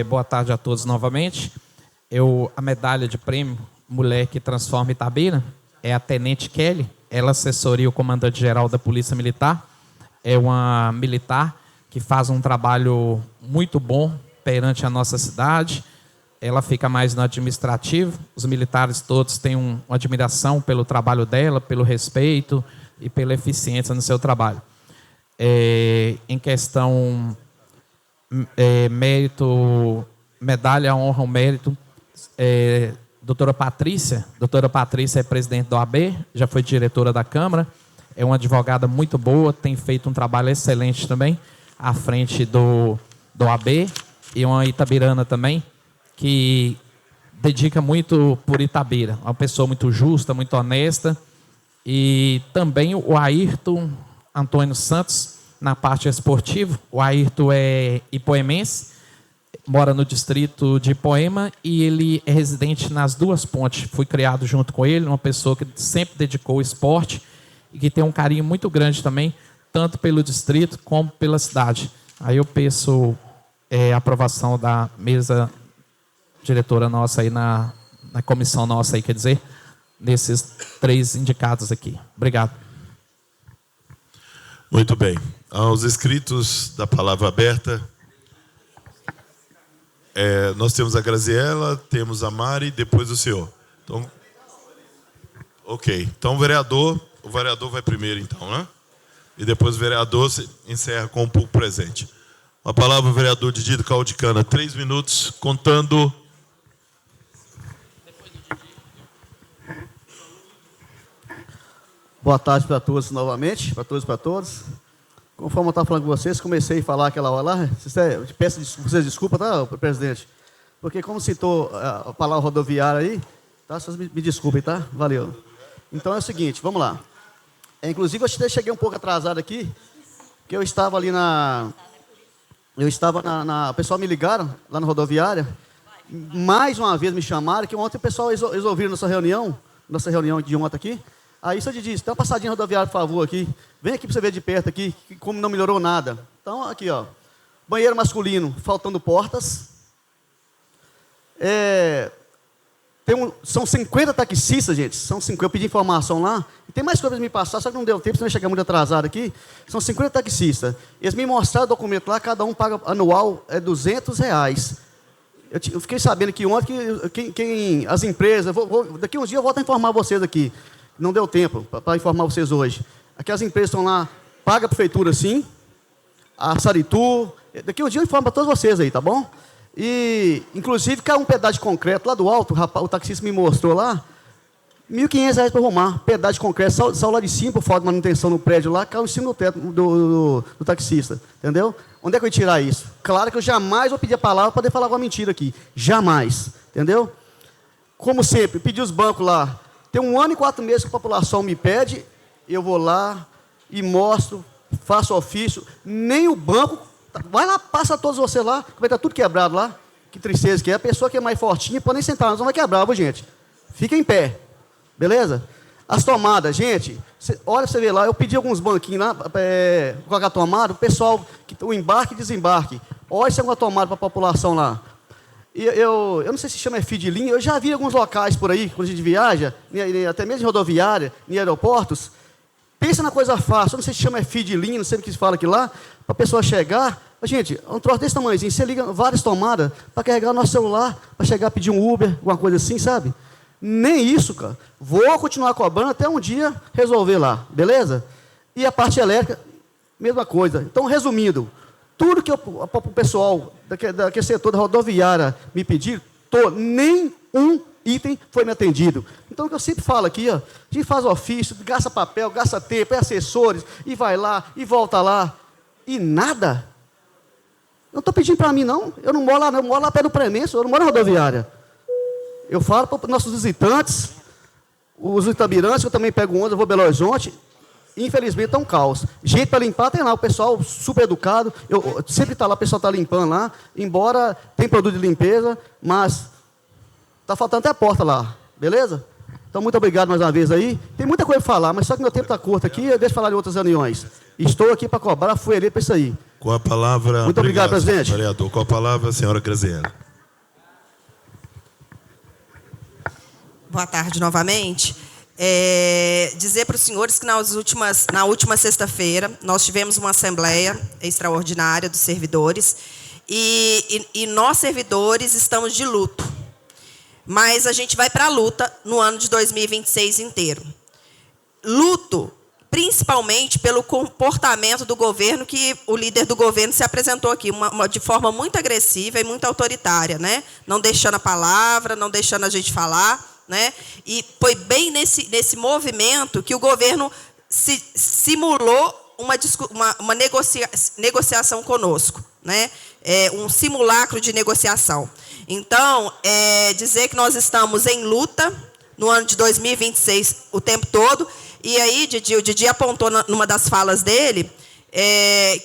Boa tarde a todos novamente. A medalha de prêmio Mulher que Transforma Itabira é a Tenente Kelly. Ela assessoria o comandante-geral da Polícia Militar. É uma militar que faz um trabalho muito bom perante a nossa cidade. Ela fica mais no administrativo. Os militares todos têm uma admiração pelo trabalho dela, pelo respeito e pela eficiência no seu trabalho. Em questão mérito, medalha honra ao mérito, doutora Patrícia é presidente da OAB, já foi diretora da Câmara, é uma advogada muito boa, tem feito um trabalho excelente também à frente do OAB, e uma itabirana também, que dedica muito por Itabira, uma pessoa muito justa, muito honesta, e também o Ayrton Antônio Santos, na parte esportiva. O Ayrton é ipoemense, mora no distrito de Ipoema e ele é residente nas Duas Pontes. Fui criado junto com ele, uma pessoa que sempre dedicou ao esporte e que tem um carinho muito grande também, tanto pelo distrito como pela cidade. Aí eu peço a aprovação da mesa diretora nossa aí, na comissão nossa aí, quer dizer, nesses três indicados aqui. Obrigado. Muito bem. Aos inscritos da palavra aberta, nós temos a Graziela, temos a Mari, depois o senhor. Então, ok. Então, o vereador vai primeiro, então, né? E depois o vereador encerra com o público presente. A palavra o vereador Didi Caldicana, 3 minutos, contando. Boa tarde para todos novamente, para todos e para todas. Conforme eu estava falando com vocês, comecei a falar aquela hora lá. Peço vocês desculpa, tá, presidente? Porque como citou a palavra rodoviária aí, tá? Vocês me desculpem, tá? Valeu. Então é o seguinte, vamos lá. Inclusive, eu até cheguei um pouco atrasado aqui, porque eu estava ali o pessoal me ligaram lá na rodoviária, mais uma vez me chamaram, que ontem o pessoal eles ouviram nossa reunião de ontem aqui. Aí o senhor disse, dá uma passadinha rodoviária, por favor, aqui. Vem aqui para você ver de perto aqui, como não melhorou nada. Então, aqui, ó. Banheiro masculino, faltando portas. São 50 taxistas, gente. São 50, eu pedi informação lá. E tem mais coisas para me passar, só que não deu tempo, senão eu ia chegar muito atrasado aqui. São 50 taxistas. Eles me mostraram o documento lá, cada um paga anual R$200. Eu fiquei sabendo que ontem, as empresas... daqui uns dias eu volto a informar vocês aqui. Não deu tempo para informar vocês hoje. Aqui as empresas estão lá, paga a prefeitura sim, a Saritu. Daqui um dia eu informo para todos vocês aí, tá bom? E, inclusive, caiu um pedaço de concreto lá do alto, o taxista me mostrou lá, R$1.500 para arrumar. Pedaço de concreto, saiu lá de cima, por falta de manutenção no prédio lá, caiu em cima do teto do taxista. Entendeu? Onde é que eu ia tirar isso? Claro que eu jamais vou pedir a palavra para poder falar uma mentira aqui. Jamais. Entendeu? Como sempre, pedi os bancos lá. Tem 1 ano e 4 meses que a população me pede, eu vou lá e mostro, faço ofício. Nem o banco, vai lá, passa todos vocês lá, que vai estar tudo quebrado lá. Que tristeza que é. A pessoa que é mais fortinha pode nem sentar, mas não vai quebrar, viu, gente? Fica em pé, beleza? As tomadas, gente, olha você vê lá, eu pedi alguns banquinhos lá, colocar a tomada, o pessoal, o embarque e desembarque. Olha se é uma tomada para a população lá. Eu não sei se chama feed de linha, eu já vi alguns locais por aí, quando a gente viaja, até mesmo em rodoviária, em aeroportos. Pensa na coisa fácil, eu não sei se chama feed de linha, não sei o que se fala aqui lá, para a pessoa chegar. Gente, um troço desse tamanhozinho, você liga várias tomadas para carregar o nosso celular, para chegar a pedir um Uber, alguma coisa assim, sabe? Nem isso, cara. Vou continuar cobrando até um dia resolver lá, beleza? E a parte elétrica, mesma coisa. Então, resumindo, tudo que o pessoal daquele setor da rodoviária me pedir, nem um item foi me atendido. Então, o que eu sempre falo aqui, ó, a gente faz ofício, gasta papel, gasta tempo, é assessores, e vai lá, e volta lá, e nada. Não estou pedindo para mim, não. Eu não moro lá, não. Eu moro lá perto do Premenso, eu não moro na rodoviária. Eu falo para os nossos visitantes, os itabirantes, eu também pego ônibus, eu vou Belo Horizonte. Infelizmente está um caos. Gente para limpar tem lá, o pessoal super educado, sempre está lá, o pessoal está limpando lá, embora tem produto de limpeza, mas está faltando até a porta lá, beleza? Então, muito obrigado mais uma vez aí. Tem muita coisa para falar, mas só que meu tempo está curto aqui, eu deixo falar de outras reuniões. Estou aqui para cobrar, fui eleito para isso aí. Com a palavra... Muito obrigado, presidente. Vereador, com a palavra, a senhora Graziela. Boa tarde novamente. Dizer para os senhores que na última sexta-feira nós tivemos uma assembleia extraordinária dos servidores e nós, servidores, estamos de luto. Mas a gente vai para a luta no ano de 2026 inteiro. Luto, principalmente pelo comportamento do governo, que o líder do governo se apresentou aqui de forma muito agressiva e muito autoritária, né? Não deixando a palavra, não deixando a gente falar. Né? E foi bem nesse movimento que o governo simulou uma negociação conosco, né? Um simulacro de negociação. Então, dizer que nós estamos em luta no ano de 2026 o tempo todo. E aí, o Didi apontou numa das falas dele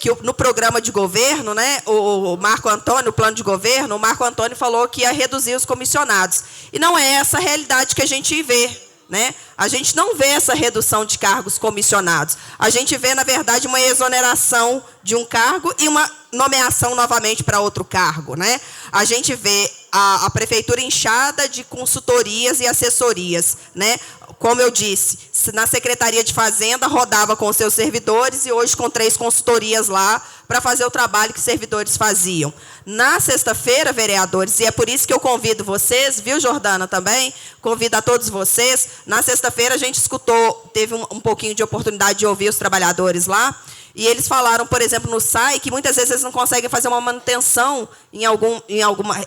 que no programa de governo, né, o Marco Antônio, o plano de governo, o Marco Antônio falou que ia reduzir os comissionados. E não é essa a realidade que a gente vê. Né? A gente não vê essa redução de cargos comissionados. A gente vê, na verdade, uma exoneração de um cargo e uma nomeação novamente para outro cargo. Né? A gente vê a prefeitura inchada de consultorias e assessorias. Né? Como eu disse, na Secretaria de Fazenda rodava com seus servidores e hoje com 3 consultorias lá para fazer o trabalho que os servidores faziam. Na sexta-feira, vereadores, e é por isso que eu convido vocês, viu, Jordana, também? Convido a todos vocês. Na sexta-feira a gente escutou, teve um pouquinho de oportunidade de ouvir os trabalhadores lá, E eles falaram, por exemplo, no SAI, que muitas vezes eles não conseguem fazer uma manutenção,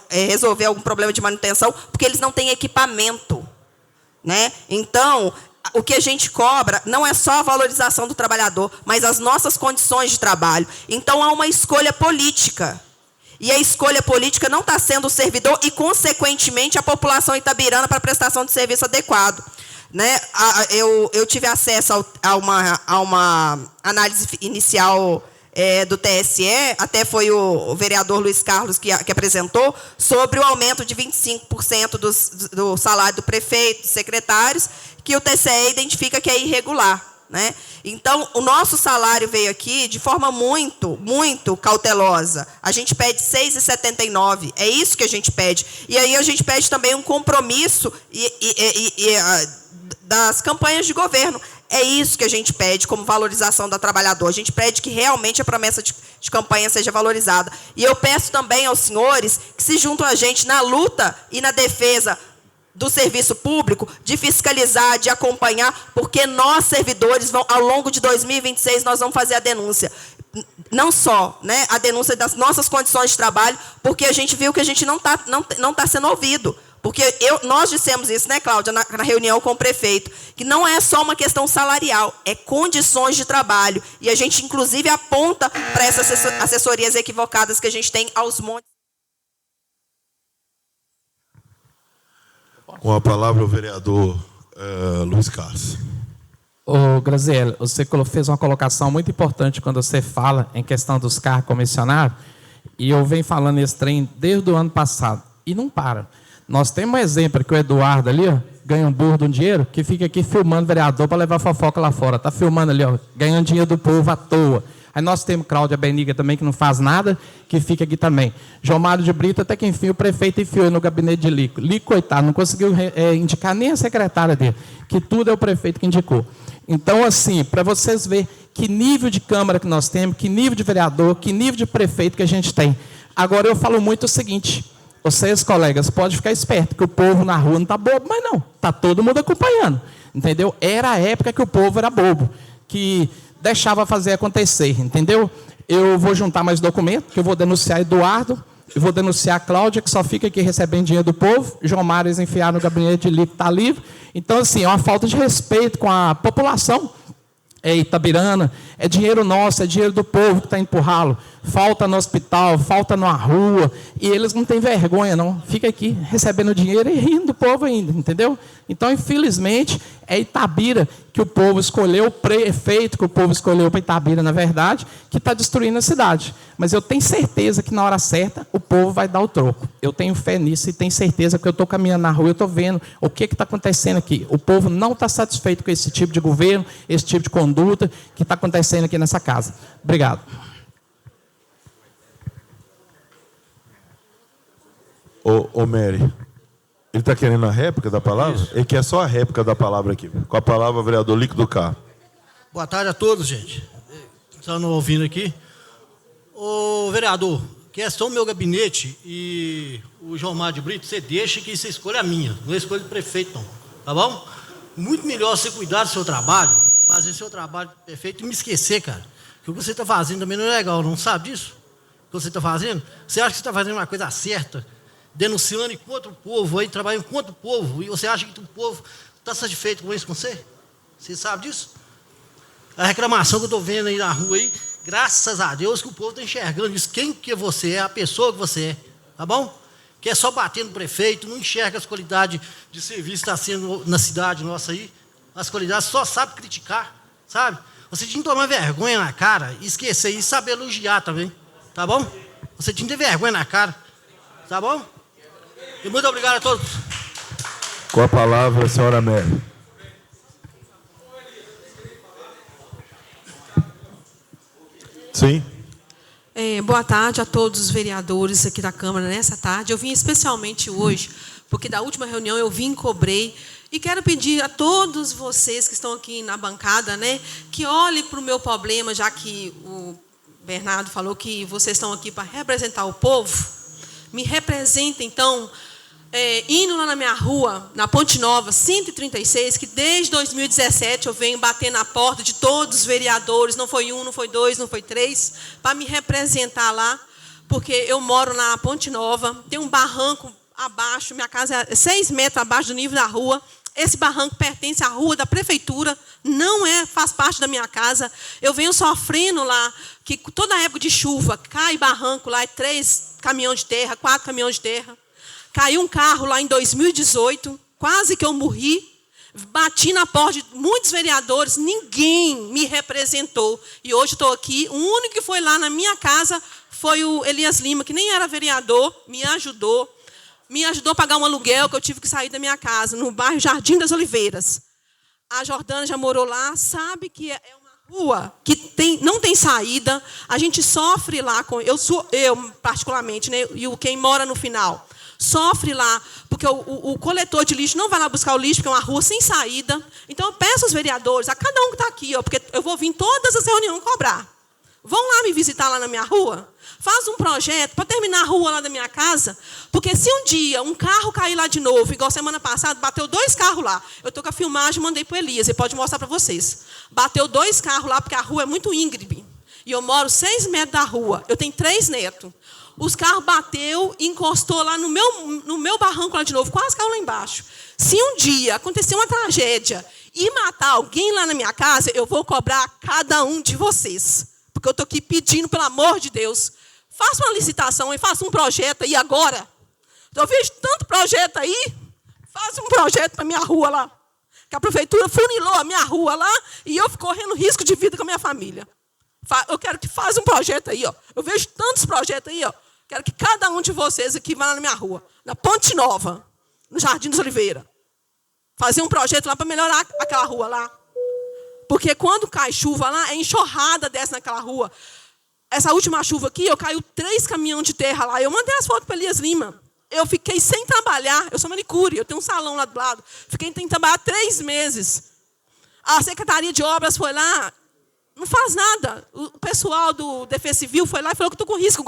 resolver algum problema de manutenção, porque eles não têm equipamento, né? Então, o que a gente cobra não é só a valorização do trabalhador, mas as nossas condições de trabalho. Então, há uma escolha política. E a escolha política não está sendo o servidor e, consequentemente, a população itabirana para a prestação de serviço adequado. Né? Eu tive acesso a uma análise inicial do TSE, até foi o vereador Luiz Carlos que apresentou, sobre o aumento de 25% do salário do prefeito, dos secretários, que o TSE identifica que é irregular. Né? Então, o nosso salário veio aqui de forma muito, muito cautelosa. A gente pede 6,79, é isso que a gente pede. E aí a gente pede também um compromisso das campanhas de governo. É isso que a gente pede como valorização da trabalhadora. A gente pede que realmente a promessa de campanha seja valorizada. E eu peço também aos senhores que se juntam a gente na luta e na defesa do serviço público, de fiscalizar, de acompanhar, porque nós, servidores, ao longo de 2026, nós vamos fazer a denúncia. Não só, né, a denúncia das nossas condições de trabalho, porque a gente viu que a gente não tá sendo ouvido. Porque nós dissemos isso, né, Cláudia, na reunião com o prefeito, que não é só uma questão salarial, é condições de trabalho. E a gente, inclusive, aponta para essas assessorias equivocadas que a gente tem aos montes. Com a palavra o vereador Luiz Carlos. Ô, Graziele, você fez uma colocação muito importante quando você fala em questão dos carros comissionados, e eu venho falando esse trem desde o ano passado, e não para. Nós temos um exemplo que o Eduardo ali, ó, ganha um burro de um dinheiro, que fica aqui filmando o vereador para levar fofoca lá fora. Está filmando ali, ó, ganhando dinheiro do povo à toa. Aí nós temos Cláudia Beniga também, que não faz nada, que fica aqui também. João Mário de Brito, até que enfim o prefeito enfiou no gabinete de Lico. Lico, coitado, não conseguiu indicar nem a secretária dele, que tudo é o prefeito que indicou. Então, assim, para vocês verem que nível de Câmara que nós temos, que nível de vereador, que nível de prefeito que a gente tem. Agora, eu falo muito o seguinte, vocês, colegas, podem ficar espertos, que o povo na rua não está bobo, mas não, está todo mundo acompanhando, entendeu? Era a época que o povo era bobo, que deixava fazer acontecer, entendeu? Eu vou juntar mais documentos, que eu vou denunciar Eduardo, eu vou denunciar a Cláudia, que só fica aqui recebendo dinheiro do povo, João Mário enfiar no gabinete de livre, está livre. Então, assim, é uma falta de respeito com a população itabirana, é dinheiro nosso, é dinheiro do povo que está empurrá-lo. Falta no hospital, falta na rua, e eles não têm vergonha, não. Fica aqui recebendo dinheiro e rindo do povo ainda, entendeu? Então, infelizmente, é Itabira que o povo escolheu, o prefeito que o povo escolheu para Itabira, na verdade, que está destruindo a cidade. Mas eu tenho certeza que, na hora certa, o povo vai dar o troco. Eu tenho fé nisso e tenho certeza que eu estou caminhando na rua, eu estou vendo o que está acontecendo aqui. O povo não está satisfeito com esse tipo de governo, esse tipo de conduta que está acontecendo aqui nessa casa. Obrigado. Ô Mary, ele está querendo a réplica da palavra? Isso. Ele quer só a réplica da palavra aqui. Com a palavra, o vereador Líquido Carro. Boa tarde a todos, gente. Estão ouvindo aqui. Ô, vereador, questão do meu gabinete e o João Mário de Brito, você deixa que isso é escolha minha, não é escolha do prefeito, não. Tá bom? Muito melhor você cuidar do seu trabalho, fazer seu trabalho perfeito e me esquecer, cara. Que o que você está fazendo também não é legal, não sabe disso? O que você está fazendo? Você acha que você está fazendo uma coisa certa, denunciando contra o povo, aí, trabalhando contra o povo, e você acha que o povo está satisfeito com isso com você? Você sabe disso? A reclamação que eu estou vendo aí na rua, aí, graças a Deus que o povo está enxergando isso. Quem que você é, a pessoa que você é, tá bom? Que é só bater no prefeito, não enxerga as qualidades de serviço que está sendo na cidade nossa aí, as qualidades, só sabe criticar, sabe? Você tinha que tomar vergonha na cara, esquecer isso e saber elogiar também, tá bom? Você tinha que ter vergonha na cara, tá bom? E muito obrigado a todos. Com a palavra, a senhora Mary. Sim. Boa tarde a todos os vereadores aqui da Câmara nessa tarde. Eu vim especialmente hoje, porque da última reunião eu vim, cobrei, e quero pedir a todos vocês que estão aqui na bancada, né, que olhem para o meu problema, já que o Bernardo falou que vocês estão aqui para representar o povo. Me representem, então, indo lá na minha rua, na Ponte Nova, 136, que desde 2017 eu venho bater na porta de todos os vereadores, não foi um, não foi dois, não foi três, para me representar lá, porque eu moro na Ponte Nova, tem um barranco abaixo, minha casa é 6 metros abaixo do nível da rua. Esse barranco pertence à rua da prefeitura, não faz parte da minha casa. Eu venho sofrendo lá, que toda época de chuva, cai barranco lá, 3 caminhões de terra, 4 caminhões de terra. Caiu um carro lá em 2018, quase que eu morri. Bati na porta de muitos vereadores, ninguém me representou. E hoje estou aqui, o único que foi lá na minha casa foi o Elias Lima, que nem era vereador, me ajudou a pagar um aluguel que eu tive que sair da minha casa, no bairro Jardim das Oliveiras. A Jordana já morou lá, sabe que é uma rua que não tem saída, a gente sofre lá, eu particularmente, né, e quem mora no final, sofre lá, porque o coletor de lixo não vai lá buscar o lixo, porque é uma rua sem saída. Então, eu peço aos vereadores, a cada um que está aqui, porque eu vou vir em todas as reuniões cobrar. Vão lá me visitar lá na minha rua, faz um projeto para terminar a rua lá da minha casa, porque se um dia um carro cair lá de novo, igual semana passada, bateu 2 carros lá. Eu estou com a filmagem, mandei para o Elias, ele pode mostrar para vocês. Bateu 2 carros lá, porque a rua é muito íngreme. E eu moro 6 metros da rua, eu tenho 3 netos. Os carros bateu e encostou lá no meu barranco lá de novo, quase caiu lá embaixo. Se um dia acontecer uma tragédia e matar alguém lá na minha casa, eu vou cobrar cada um de vocês. Porque eu estou aqui pedindo, pelo amor de Deus, faça uma licitação e faça um projeto aí agora. Eu vejo tanto projeto aí, faça um projeto para a minha rua lá. Que a prefeitura funilou a minha rua lá e eu fico correndo risco de vida com a minha família. Eu quero que faça um projeto aí, ó. Eu vejo tantos projetos aí, ó. Quero que cada um de vocês aqui vá lá na minha rua, na Ponte Nova, no Jardim das Oliveiras. Fazer um projeto lá para melhorar aquela rua lá. Porque quando cai chuva lá, é enxurrada desce naquela rua. Essa última chuva aqui, eu caiu 3 caminhões de terra lá. Eu mandei as fotos para Elias Lima. Eu fiquei sem trabalhar. Eu sou manicure, eu tenho um salão lá do lado. Fiquei sem trabalhar 3 meses. A Secretaria de Obras foi lá, não faz nada. O pessoal do Defesa Civil foi lá e falou que estou com risco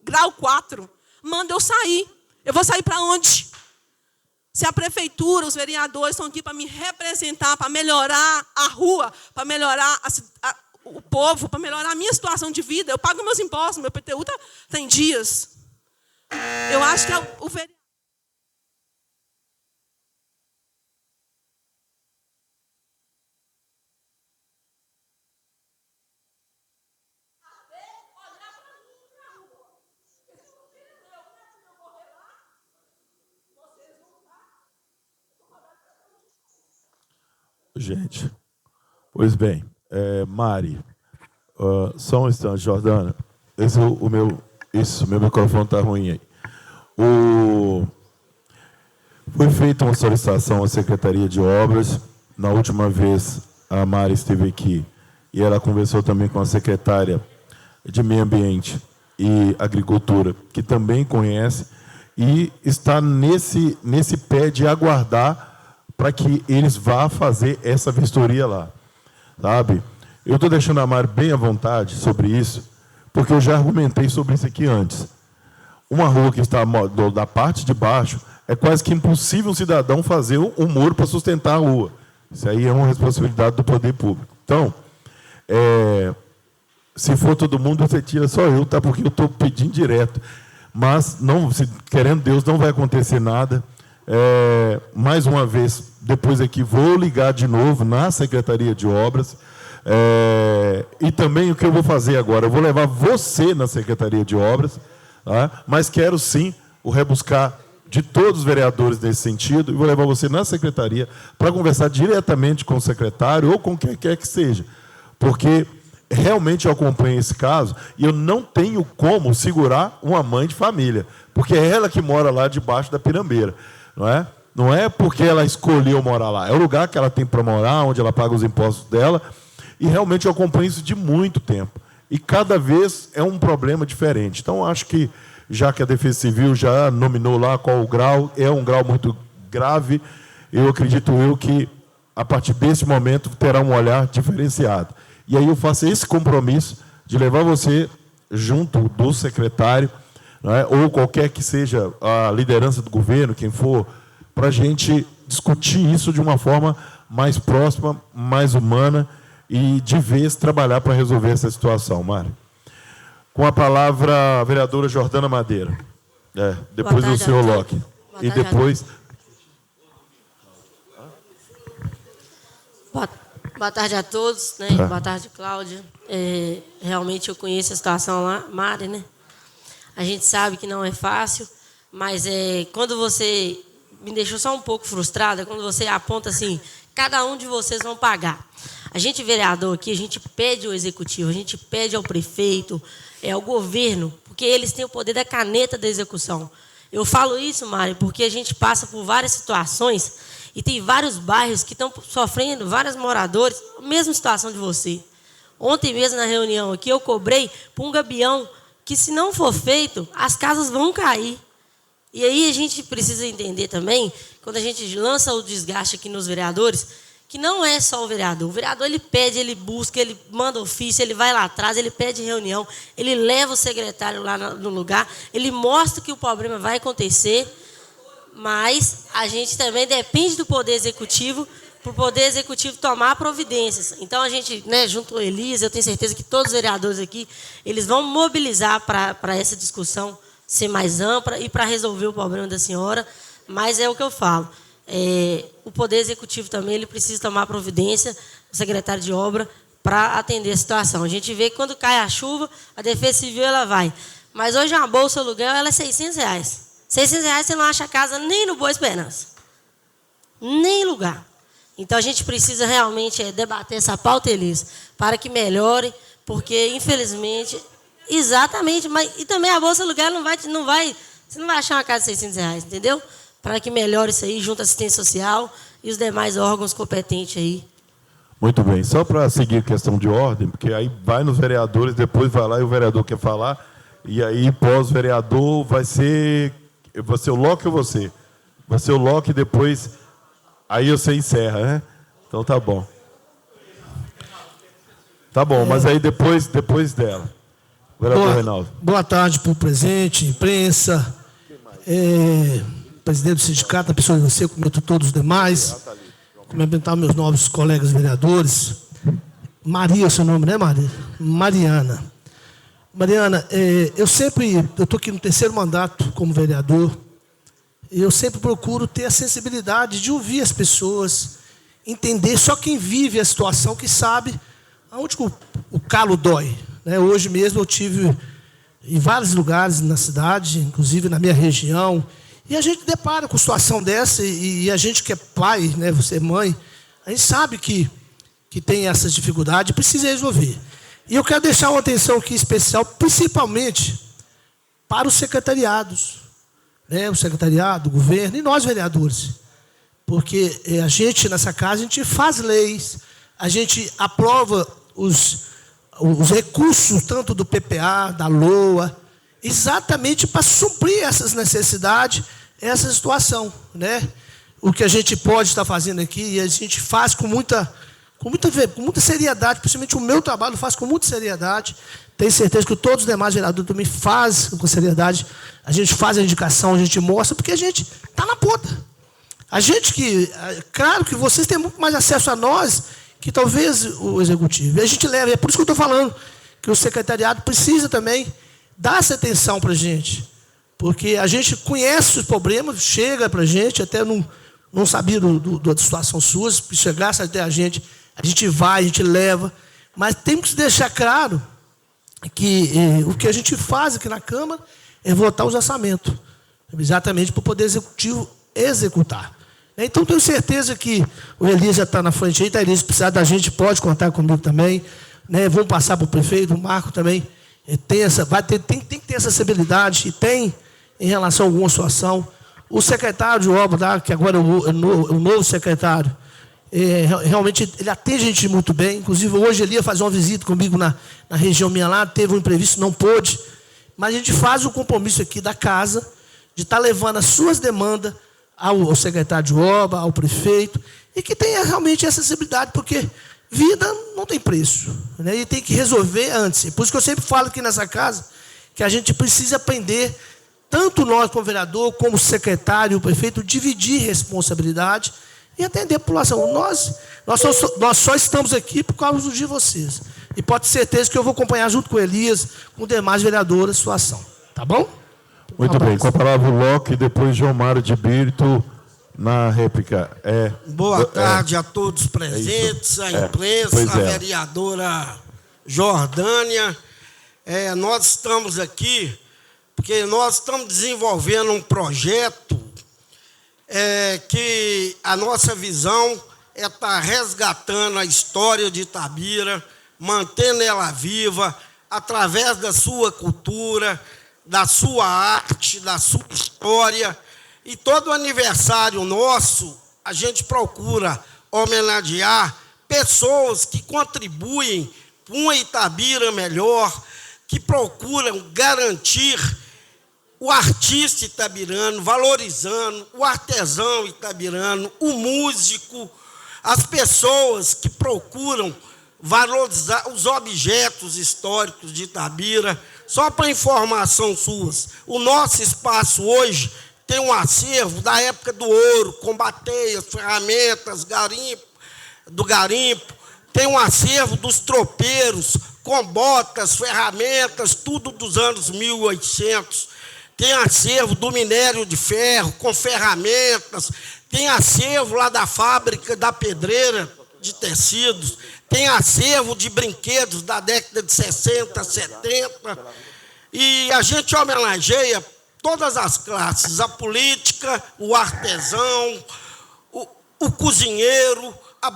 grau 4. Manda eu sair. Eu vou sair para onde? Se a prefeitura, os vereadores estão aqui para me representar, para melhorar a rua, para melhorar o povo, para melhorar a minha situação de vida, eu pago meus impostos, meu PTU está em dias. Eu acho que o vereador... Gente, pois bem, Mari, só um instante, Jordana, meu microfone está ruim aí. Foi feita uma solicitação à Secretaria de Obras, na última vez a Mari esteve aqui, e ela conversou também com a secretária de Meio Ambiente e Agricultura, que também conhece, e está nesse pé de aguardar para que eles vá fazer essa vistoria lá, sabe? Eu estou deixando a Mari bem à vontade sobre isso, porque eu já argumentei sobre isso aqui antes. Uma rua que está da parte de baixo, é quase que impossível um cidadão fazer um muro para sustentar a rua. Isso aí é uma responsabilidade do poder público. Então, se for todo mundo, você tira só eu, tá? Porque eu estou pedindo direto. Mas, querendo Deus, não vai acontecer nada. Mais uma vez, depois aqui, vou ligar de novo na Secretaria de Obras. E também o que eu vou fazer agora? Eu vou levar você na Secretaria de Obras, tá? Mas quero sim o rebuscar de todos os vereadores nesse sentido, e vou levar você na Secretaria para conversar diretamente com o secretário ou com quem quer que seja. Porque realmente eu acompanho esse caso e eu não tenho como segurar uma mãe de família, porque é ela que mora lá debaixo da pirambeira. Não é porque ela escolheu morar lá, é o lugar que ela tem para morar, onde ela paga os impostos dela, e realmente eu acompanho isso de muito tempo. E cada vez é um problema diferente. Então, acho que, já que a Defesa Civil já nominou lá qual o grau, é um grau muito grave, eu acredito que, a partir desse momento, terá um olhar diferenciado. E aí eu faço esse compromisso de levar você junto do secretário não é? Ou qualquer que seja a liderança do governo, quem for, para a gente discutir isso de uma forma mais próxima, mais humana e, de vez, trabalhar para resolver essa situação. Mário. Com a palavra, a vereadora Jordana Madeira. Depois o senhor Locke. E depois... Boa tarde a todos, né? Boa tarde, Cláudia. Realmente eu conheço a situação lá, Mari, né? A gente sabe que não é fácil, mas quando você me deixou só um pouco frustrada, quando você aponta assim, cada um de vocês vão pagar. A gente, vereador aqui, a gente pede ao executivo, a gente pede ao prefeito, ao governo, porque eles têm o poder da caneta da execução. Eu falo isso, Mari, porque a gente passa por várias situações e tem vários bairros que estão sofrendo, vários moradores, a mesma situação de você. Ontem mesmo, na reunião aqui, eu cobrei por um gabião que, se não for feito, as casas vão cair. E aí a gente precisa entender também, quando a gente lança o desgaste aqui nos vereadores, que não é só o vereador. O vereador, ele pede, ele busca, ele manda ofício, ele vai lá atrás, ele pede reunião, ele leva o secretário lá no lugar, ele mostra que o problema vai acontecer, mas a gente também depende do Poder Executivo, para o Poder Executivo tomar providências. Então, a gente, né, junto ao Elisa, eu tenho certeza que todos os vereadores aqui, eles vão mobilizar para essa discussão ser mais ampla e para resolver o problema da senhora, mas é o que eu falo. O Poder Executivo também ele precisa tomar providência, o secretário de obra, para atender a situação. A gente vê que quando cai a chuva, a Defesa Civil ela vai. Mas hoje uma bolsa aluguel ela é R$600. R$600 você não acha casa nem no Boa Esperança. Nem lugar. Então a gente precisa realmente debater essa pauta, Elis, para que melhore, porque infelizmente, exatamente, mas e também a bolsa aluguel você não vai achar uma casa de R$600, entendeu? Para que melhore isso aí, junto à assistência social e os demais órgãos competentes aí. Muito bem. Só para seguir a questão de ordem, porque aí vai nos vereadores, depois vai lá e o vereador quer falar, e aí pós-vereador vai ser o Locke ou você? Vai ser o Locke e depois... Aí você encerra, né? Então tá bom. Tá bom, mas aí depois dela. Vereador Reinaldo. Boa tarde para o presente, imprensa, presidente do sindicato, a pessoa de você, cumprimento todos os demais. Cumprimentar meus novos colegas vereadores. Maria, seu nome, né, Maria? Mariana. Mariana, eu estou aqui no 3º mandato como vereador. Eu sempre procuro ter a sensibilidade de ouvir as pessoas, entender. Só quem vive a situação que sabe aonde o calo dói. Né? Hoje mesmo eu tive em vários lugares na cidade, inclusive na minha região, e a gente depara com situação dessa, e a gente que é pai, né, você é mãe, a gente sabe que tem essas dificuldades e precisa resolver. E eu quero deixar uma atenção aqui especial, principalmente para os secretariados. O secretariado, o governo e nós, vereadores. Porque a gente, nessa casa, a gente faz leis, a gente aprova os recursos, tanto do PPA, da LOA, exatamente para suprir essas necessidades, essa situação. Né? O que a gente pode estar fazendo aqui, e a gente faz com muita seriedade, principalmente o meu trabalho, eu faço com muita seriedade. Tenho certeza que todos os demais vereadores também fazem com seriedade. A gente faz a indicação, a gente mostra, porque a gente está na ponta. A gente que... Claro que vocês têm muito mais acesso a nós que talvez o executivo. E a gente leva, é por isso que eu estou falando, que o secretariado precisa também dar essa atenção para a gente. Porque a gente conhece os problemas, chega para a gente, até não sabia da situação sua, se chegasse até a gente vai, a gente leva. Mas temos que deixar claro que o que a gente faz aqui na Câmara é votar os orçamentos, exatamente para o Poder Executivo executar. Então, tenho certeza que o Elias já está na frente aí, tá, Elias? Se precisar da gente, pode contar comigo também. Né? Vamos passar para o prefeito, o Marco também. Tem que ter essa sensibilidade, e tem em relação a alguma situação. O secretário de obra, que agora é o novo secretário, realmente ele atende a gente muito bem. Inclusive, hoje ele ia fazer uma visita comigo na região minha lá, teve um imprevisto, não pôde. Mas a gente faz o compromisso aqui da casa de estar levando as suas demandas ao secretário de obra, ao prefeito, e que tenha realmente essa sensibilidade, porque vida não tem preço, né? E tem que resolver antes. Por isso que eu sempre falo aqui nessa casa que a gente precisa aprender, tanto nós como vereador, como secretário, o prefeito, dividir responsabilidade e atender a população. Nós só estamos aqui por causa de vocês. E pode ter certeza que eu vou acompanhar junto com o Elias, com demais vereadores, a sua ação. Tá bom? Muito bem. Com a palavra o Locke e depois João Mário de Brito na réplica. Boa tarde a todos presentes, a imprensa, a vereadora Jordânia. Nós estamos aqui porque nós estamos desenvolvendo um projeto que a nossa visão é estar resgatando a história de Itabira, mantendo ela viva através da sua cultura, da sua arte, da sua história. E todo aniversário nosso, a gente procura homenagear pessoas que contribuem para uma Itabira melhor, que procuram garantir o artista itabirano, valorizando o artesão itabirano, o músico, as pessoas que procuram valorizar os objetos históricos de Itabira. Só para informação suas, o nosso espaço hoje tem um acervo da época do ouro, com bateias, ferramentas, do garimpo, tem um acervo dos tropeiros, com botas, ferramentas, tudo dos anos 1800. Tem acervo do minério de ferro, com ferramentas. Tem acervo lá da fábrica da pedreira de tecidos. Tem acervo de brinquedos da década de 60, 70. E a gente homenageia todas as classes, a política, o artesão, o cozinheiro, a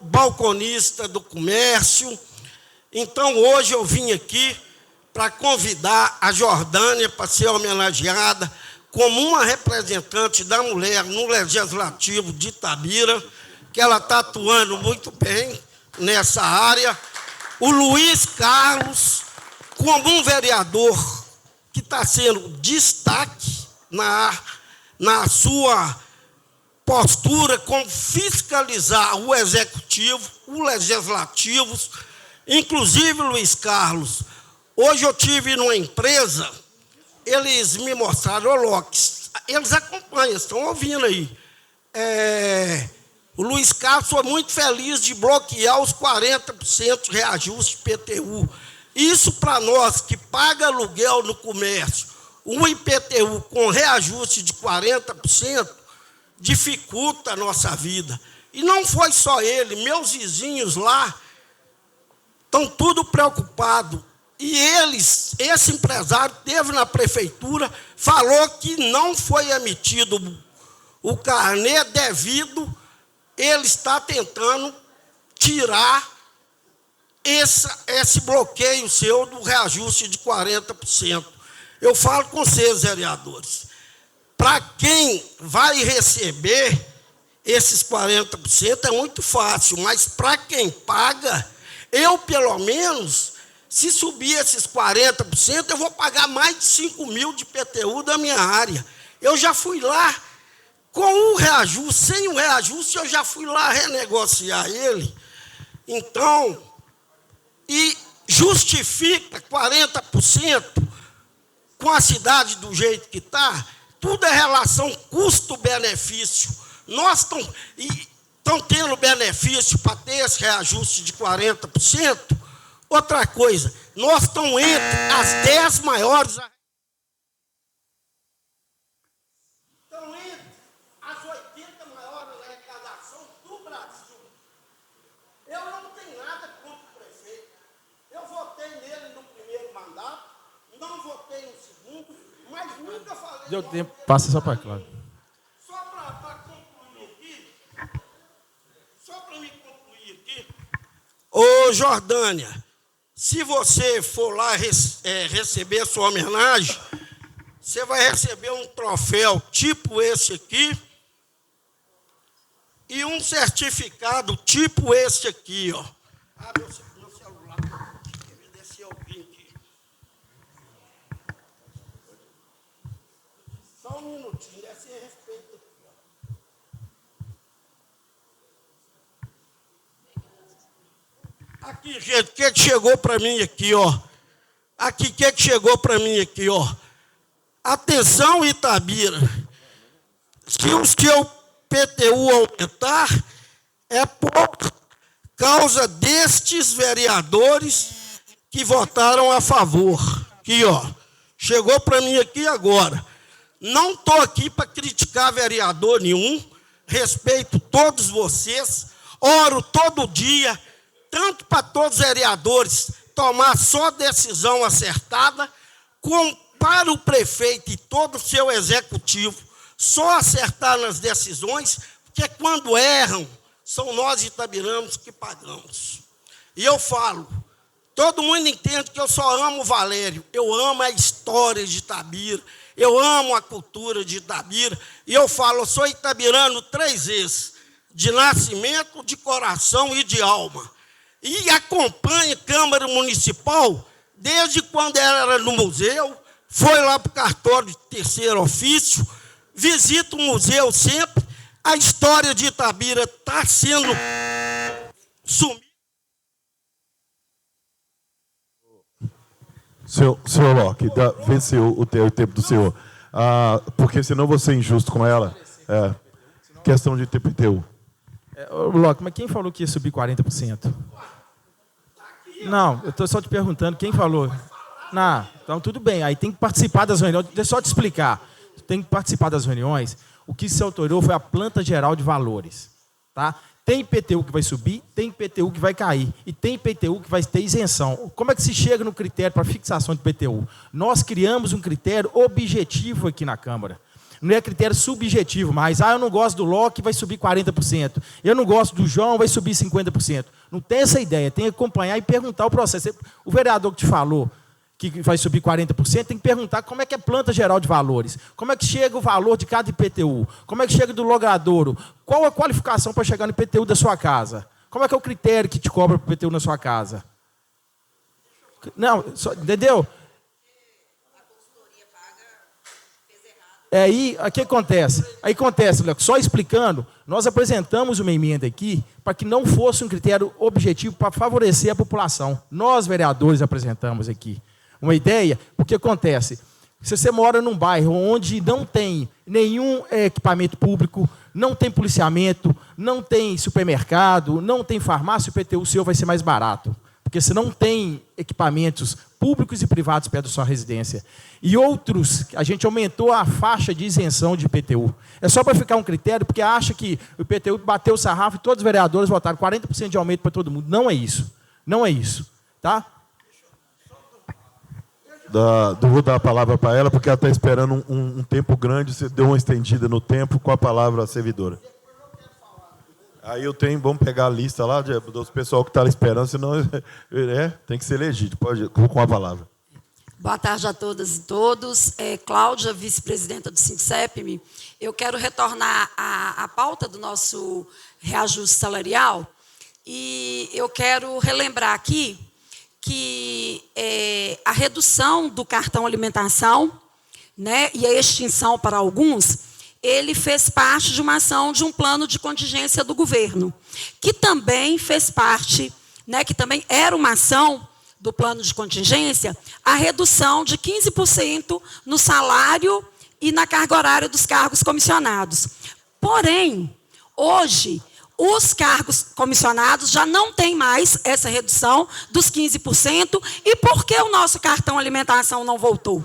balconista do comércio. Então, hoje eu vim aqui para convidar a Jordânia para ser homenageada como uma representante da mulher no Legislativo de Itabira, que ela está atuando muito bem nessa área. O Luiz Carlos, como um vereador que está sendo destaque na sua postura como fiscalizar o Executivo, o Legislativo. Inclusive, Luiz Carlos, hoje eu tive numa empresa, eles me mostraram, eles acompanham, estão ouvindo aí. O Luiz Carlos foi muito feliz de bloquear os 40% de reajuste IPTU. Isso para nós que paga aluguel no comércio, um IPTU com reajuste de 40%, dificulta a nossa vida. E não foi só ele, meus vizinhos lá estão tudo preocupados. E esse empresário teve na prefeitura, falou que não foi emitido o carnê devido, ele está tentando tirar esse bloqueio seu do reajuste de 40%. Eu falo com vocês, vereadores, para quem vai receber esses 40% é muito fácil, mas para quem paga, eu, pelo menos, se subir esses 40%, eu vou pagar mais de 5 mil de IPTU da minha área. Eu já fui lá com o reajuste, sem o reajuste, eu já fui lá renegociar ele. Então, e justifica 40% com a cidade do jeito que está, tudo é relação custo-benefício. Nós estamos tendo benefício para ter esse reajuste de 40%. Outra coisa, nós estamos entre as 10 maiores... Estão entre as 80 maiores arrecadações do Brasil. Eu não tenho nada contra o prefeito. Eu votei nele no primeiro mandato, não votei no segundo, mas nunca falei... Deu tempo, passa só para Cláudio. Só para concluir aqui, ô Jordânia, se você for lá receber sua homenagem, você vai receber um troféu tipo esse aqui e um certificado tipo esse aqui, ó. Ah, meu celular, me descer alguém aqui. Só um minutinho, deve ser respeito aqui, ó. Aqui, gente, o que chegou para mim aqui, ó? Aqui, o que chegou para mim aqui, ó? Atenção, Itabira. Se o seu PTU aumentar, é por causa destes vereadores que votaram a favor. Aqui, ó. Chegou para mim aqui agora. Não estou aqui para criticar vereador nenhum. Respeito todos vocês. Oro todo dia, tanto para todos os vereadores tomar só decisão acertada, como para o prefeito e todo o seu executivo só acertar nas decisões, porque quando erram, são nós itabiranos que pagamos. E eu falo, todo mundo entende que eu só amo o Valério, eu amo a história de Itabira, eu amo a cultura de Itabira, e eu falo, eu sou itabirano 3 vezes, de nascimento, de coração e de alma. E acompanho a Câmara Municipal desde quando ela era no museu, foi lá para o cartório de 3º ofício, visita o museu sempre, a história de Itabira está sendo sumida. Senhor Locke, venceu o tempo do senhor. Porque senão vou ser injusto com ela. Questão de TPTU. Locke, mas quem falou que ia subir 40%? Não, eu estou só te perguntando, quem falou? Não, então tudo bem, aí tem que participar das reuniões. Deixa eu só te explicar. Tem que participar das reuniões. O que se autorizou foi a planta geral de valores. Tá? Tem IPTU que vai subir, tem IPTU que vai cair. E tem IPTU que vai ter isenção. Como é que se chega no critério para fixação de IPTU? Nós criamos um critério objetivo aqui na Câmara. Não é critério subjetivo, mas eu não gosto do Locke, vai subir 40%. Eu não gosto do João, vai subir 50%. Não tem essa ideia, tem que acompanhar e perguntar o processo. O vereador que te falou que vai subir 40%, tem que perguntar como é que é planta geral de valores, como é que chega o valor de cada IPTU, como é que chega do logradouro, qual a qualificação para chegar no IPTU da sua casa, como é que é o critério que te cobra para o IPTU na sua casa. Não, entendeu? Aí, o que acontece? Aí acontece, só explicando, nós apresentamos uma emenda aqui para que não fosse um critério objetivo para favorecer a população. Nós, vereadores, apresentamos aqui uma ideia, porque acontece, se você mora num bairro onde não tem nenhum equipamento público, não tem policiamento, não tem supermercado, não tem farmácia, o IPTU seu vai ser mais barato. Porque você não tem equipamentos públicos e privados perto da sua residência. E outros, a gente aumentou a faixa de isenção de IPTU. É só para ficar um critério, porque acha que o IPTU bateu o sarrafo e todos os vereadores votaram 40% de aumento para todo mundo. Não é isso. Não é isso. Tá? Vou dar a palavra para ela, porque ela está esperando um tempo grande, você deu uma estendida no tempo com a palavra servidora. Aí vamos pegar a lista lá dos pessoal que está esperando, senão tem que ser legítimo. Pode, com a palavra. Boa tarde a todas e todos. Cláudia, vice-presidenta do Sindicep. Eu quero retornar à pauta do nosso reajuste salarial e eu quero relembrar aqui que a redução do cartão alimentação, né, e a extinção para alguns, ele fez parte de uma ação de um plano de contingência do governo, que também fez parte, né, que também era uma ação do plano de contingência, a redução de 15% no salário e na carga horária dos cargos comissionados. Porém, hoje, os cargos comissionados já não têm mais essa redução dos 15%. E por que o nosso cartão alimentação não voltou?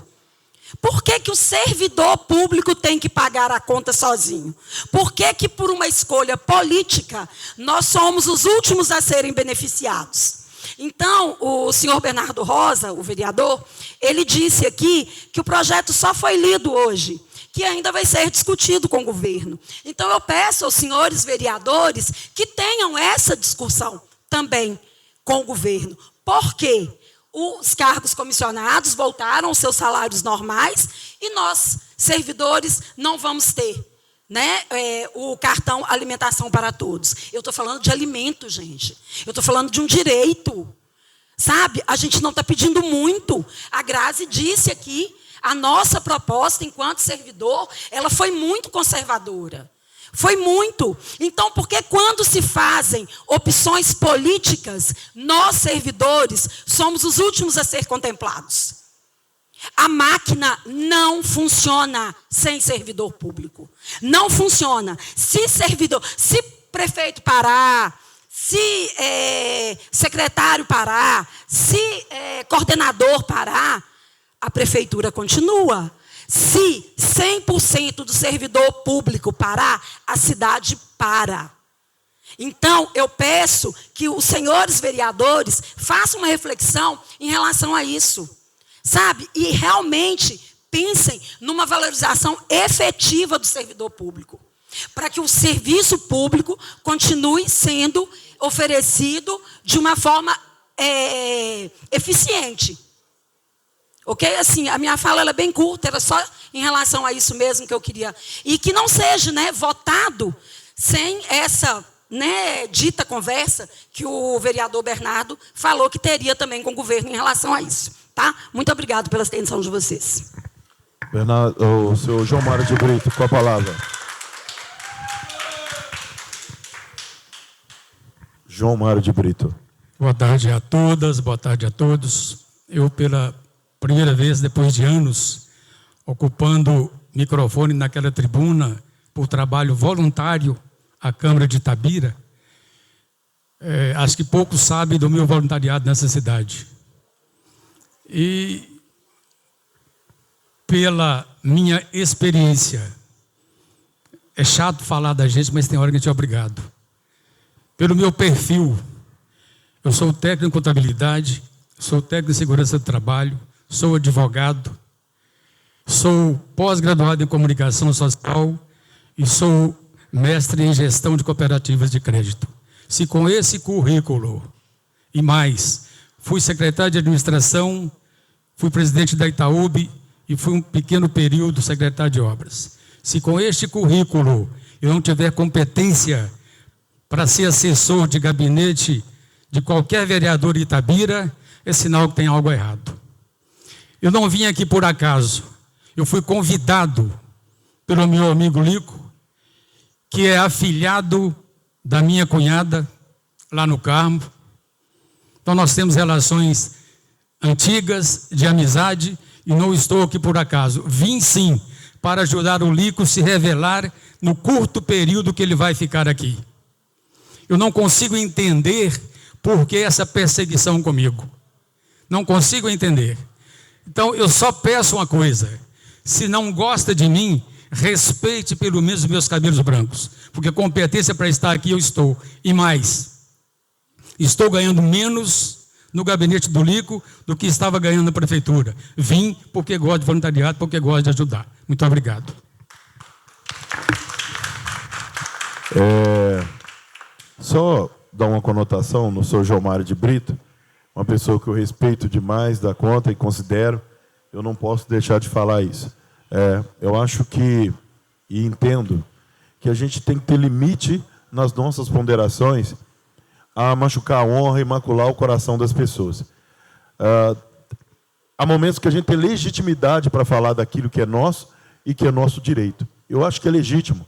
Por que o servidor público tem que pagar a conta sozinho? Por que, por uma escolha política, nós somos os últimos a serem beneficiados? Então, o senhor Bernardo Rosa, o vereador, ele disse aqui que o projeto só foi lido hoje, que ainda vai ser discutido com o governo. Então, eu peço aos senhores vereadores que tenham essa discussão também com o governo. Por quê? Os cargos comissionados voltaram aos seus salários normais e nós, servidores, não vamos ter, né, o cartão alimentação para todos. Eu estou falando de alimento, gente. Eu estou falando de um direito. Sabe? A gente não está pedindo muito. A Grazi disse aqui, a nossa proposta, enquanto servidor, ela foi muito conservadora. Foi muito. Então, porque quando se fazem opções políticas, nós, servidores, somos os últimos a ser contemplados. A máquina não funciona sem servidor público. Não funciona. Se prefeito parar, se secretário parar, se coordenador parar, a prefeitura continua. Se 100% do servidor público parar, a cidade para. Então, eu peço que os senhores vereadores façam uma reflexão em relação a isso, sabe? E realmente pensem numa valorização efetiva do servidor público, para que o serviço público continue sendo oferecido de uma forma eficiente. Ok? Assim, a minha fala ela é bem curta, era só em relação a isso mesmo que eu queria. E que não seja, né, votado sem essa, né, dita conversa que o vereador Bernardo falou que teria também com o governo em relação a isso. Tá? Muito obrigado pela atenção de vocês. Bernardo, o senhor João Mário de Brito, com a palavra. João Mário de Brito. Boa tarde a todas, boa tarde a todos. Eu, pela primeira vez, depois de anos, ocupando microfone naquela tribuna, por trabalho voluntário, à Câmara de Itabira, acho que poucos sabem do meu voluntariado nessa cidade. E, pela minha experiência, é chato falar da gente, mas tem hora que a gente é obrigado. Pelo meu perfil, eu sou técnico em contabilidade, sou técnico em segurança do trabalho, sou advogado, sou pós-graduado em comunicação social e sou mestre em gestão de cooperativas de crédito. Se com esse currículo e mais, fui secretário de administração, fui presidente da Itaúbe e fui um pequeno período secretário de obras. Se com este currículo eu não tiver competência para ser assessor de gabinete de qualquer vereador de Itabira, é sinal que tem algo errado. Eu não vim aqui por acaso. Eu fui convidado pelo meu amigo Lico, que é afilhado da minha cunhada, lá no Carmo. Então nós temos relações antigas, de amizade, e não estou aqui por acaso. Vim sim, para ajudar o Lico a se revelar no curto período que ele vai ficar aqui. Eu não consigo entender por que essa perseguição comigo. Não consigo entender. Então, eu só peço uma coisa. Se não gosta de mim, respeite pelo menos os meus cabelos brancos. Porque competência para estar aqui eu estou. E mais, estou ganhando menos no gabinete do Lico do que estava ganhando na prefeitura. Vim porque gosto de voluntariado, porque gosto de ajudar. Muito obrigado. Só dar uma conotação no senhor João Mário de Brito, uma pessoa que eu respeito demais da conta e considero, eu não posso deixar de falar isso. Eu acho que, e entendo, que a gente tem que ter limite nas nossas ponderações a machucar a honra e macular o coração das pessoas. Há momentos que a gente tem legitimidade para falar daquilo que é nosso e que é nosso direito. Eu acho que é legítimo.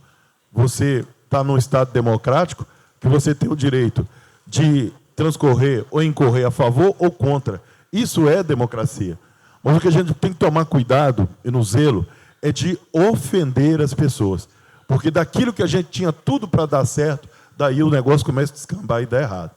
Você está num Estado democrático, que você tem o direito de transcorrer ou incorrer a favor ou contra. Isso é democracia. Mas o que a gente tem que tomar cuidado e no zelo é de ofender as pessoas. Porque daquilo que a gente tinha tudo para dar certo, daí o negócio começa a descambar e dar errado.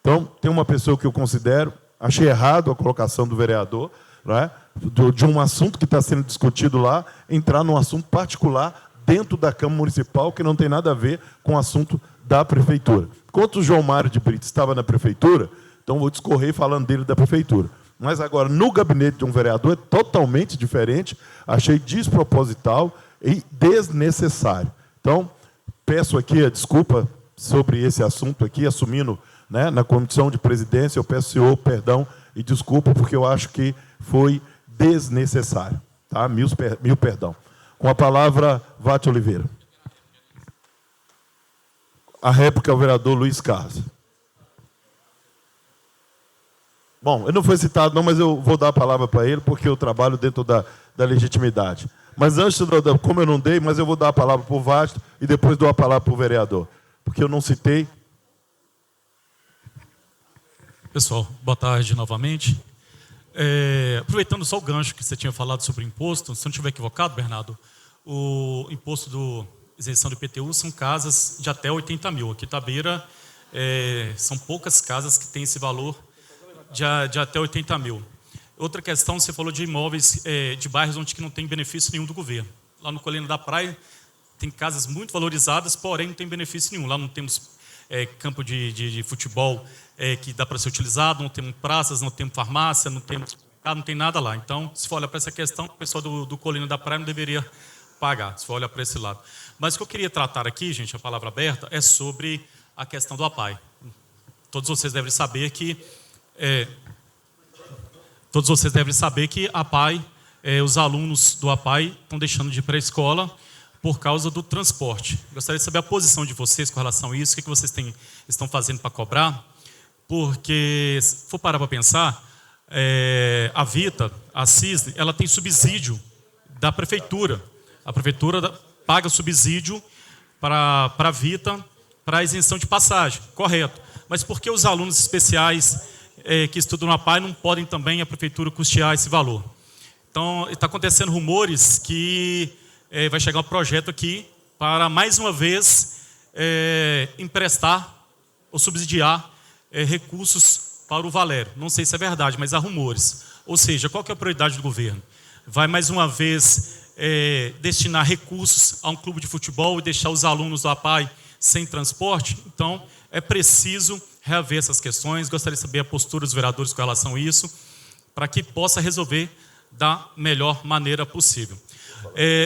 Então, tem uma pessoa que eu considero, achei errado a colocação do vereador, não é? De um assunto que está sendo discutido lá, entrar num assunto particular dentro da Câmara Municipal, que não tem nada a ver com o assunto da Prefeitura. Enquanto o João Mário de Brito estava na Prefeitura, então vou discorrer falando dele da Prefeitura. Mas agora, no gabinete de um vereador, é totalmente diferente, achei desproposital e desnecessário. Então, peço aqui a desculpa sobre esse assunto aqui, assumindo, né, na comissão de presidência, eu peço ao senhor perdão e desculpa, porque eu acho que foi desnecessário. Tá? Mil perdão. Com a palavra, Vate Oliveira. A réplica ao vereador Luiz Carlos. Bom, ele não foi citado não, mas eu vou dar a palavra para ele, porque eu trabalho dentro da legitimidade. Mas antes, como eu não dei, mas eu vou dar a palavra para o Vasto e depois dou a palavra para o vereador. Porque eu não citei. Pessoal, boa tarde novamente. Aproveitando só o gancho que você tinha falado sobre o imposto, se eu não estiver equivocado, Bernardo, o imposto do isenção do IPTU são casas de até 80 mil. Aqui em Itabira, são poucas casas que têm esse valor de até 80 mil. Outra questão, você falou de imóveis de bairros onde não tem benefício nenhum do governo. Lá no Colina da Praia, tem casas muito valorizadas, porém não tem benefício nenhum. Lá não temos campo de futebol que dá para ser utilizado, não temos praças, não temos farmácia, não tem nada lá. Então, se for olhar para essa questão, o pessoal do Colina da Praia não deveria pagar, se for olhar para esse lado. Mas o que eu queria tratar aqui, gente, a palavra aberta, é sobre a questão do APAE. Todos vocês devem saber que a APAE, os alunos do APAE estão deixando de ir para a escola por causa do transporte. Gostaria de saber a posição de vocês com relação a isso, o que vocês estão fazendo para cobrar, porque, se for parar para pensar, a Vita, a Cisne, ela tem subsídio da prefeitura. A prefeitura paga subsídio para a Vita, para a isenção de passagem, correto. Mas por que os alunos especiais que estudam na APAE não podem também a prefeitura custear esse valor? Então, está acontecendo rumores que vai chegar um projeto aqui para, mais uma vez, emprestar ou subsidiar recursos para o Valério. Não sei se é verdade, mas há rumores. Ou seja, qual que é a prioridade do governo? Vai, mais uma vez, destinar recursos a um clube de futebol e deixar os alunos do APAE sem transporte? Então, é preciso reaver essas questões. Gostaria de saber a postura dos vereadores com relação a isso, para que possa resolver da melhor maneira possível.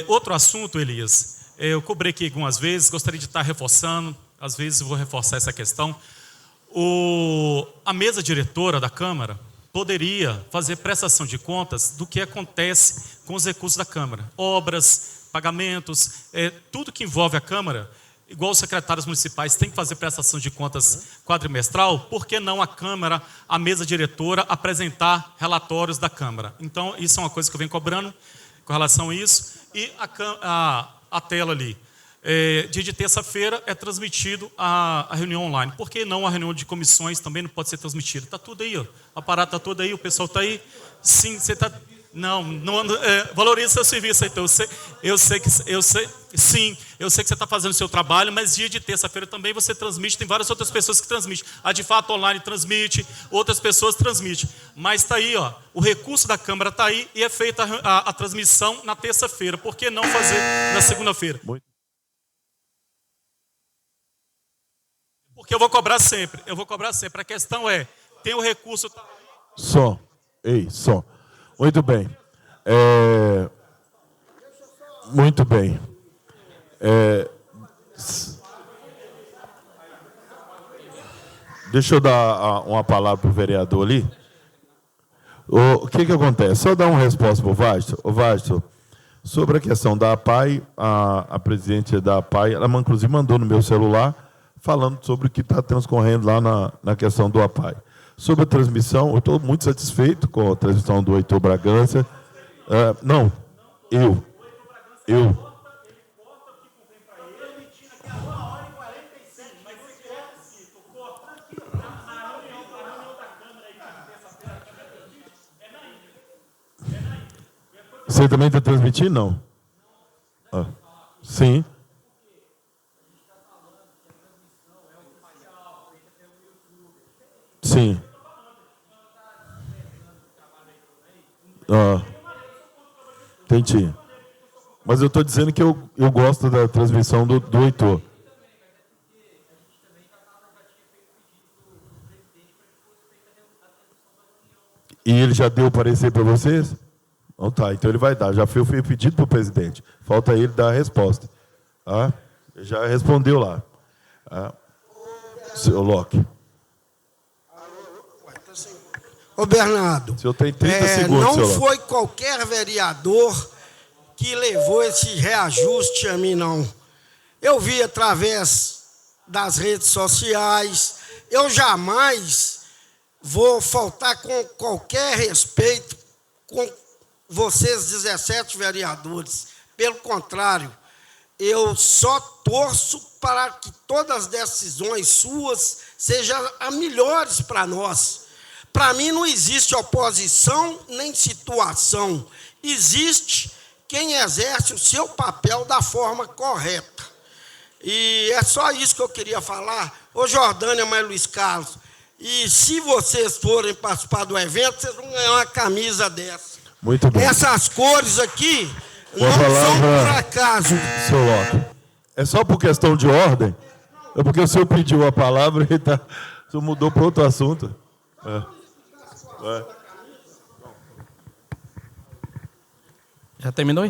Outro assunto, Elias, eu cobrei aqui algumas vezes, gostaria de estar reforçando, às vezes eu vou reforçar essa questão. A mesa diretora da Câmara poderia fazer prestação de contas do que acontece com os recursos da Câmara. Obras, pagamentos, tudo que envolve a Câmara, igual os secretários municipais têm que fazer prestação de contas quadrimestral, por que não a Câmara, a mesa diretora, apresentar relatórios da Câmara? Então, isso é uma coisa que eu venho cobrando com relação a isso. E a tela ali, dia de terça-feira, é transmitido a reunião online. Por que não a reunião de comissões também não pode ser transmitida? Está tudo aí, ó. O aparato está todo aí, o pessoal está aí. Sim, você está... Não, valoriza seu serviço, então. Eu sei que você está fazendo o seu trabalho, mas dia de terça-feira também você transmite, tem várias outras pessoas que transmitem. A de fato online transmite, outras pessoas transmitem. Mas está aí, ó, o recurso da Câmara está aí e é feita a transmissão na terça-feira. Por que não fazer na segunda-feira? Porque eu vou cobrar sempre. A questão é, tem o recurso... Só. Muito bem. Muito bem. Deixa eu dar uma palavra para o vereador ali. O que acontece? Só dar uma resposta para o Vasto. O Vasto, sobre a questão da APAE, a presidente da APAE, ela inclusive mandou no meu celular, falando sobre o que está transcorrendo lá na questão do APAE. Sobre a transmissão, eu estou muito satisfeito com a transmissão do Heitor Bragança. Não, eu. Você também está transmitindo? Não. Sim. Sim. Entendi. Mas eu estou dizendo que eu gosto da transmissão do Heitor. E ele já deu o parecer para vocês? Não, tá, então ele vai dar. Já foi pedido para o presidente. Falta ele dar a resposta. Ele já respondeu lá. Seu Locke. Ô, Bernardo, o senhor tem 30 segundos, não foi qualquer vereador que levou esse reajuste a mim, não. Eu vi através das redes sociais. Eu jamais vou faltar com qualquer respeito com vocês, 17 vereadores. Pelo contrário, eu só torço para que todas as decisões suas sejam as melhores para nós. Para mim não existe oposição nem situação. Existe quem exerce o seu papel da forma correta. E é só isso que eu queria falar. Ô Jordânia, mas Luiz Carlos, e se vocês forem participar do evento, vocês vão ganhar uma camisa dessa. Muito bem. Essas cores aqui não palavra, são por acaso. Seu Locke, é só por questão de ordem? É porque o senhor pediu a palavra e o senhor mudou para outro assunto? Já terminou?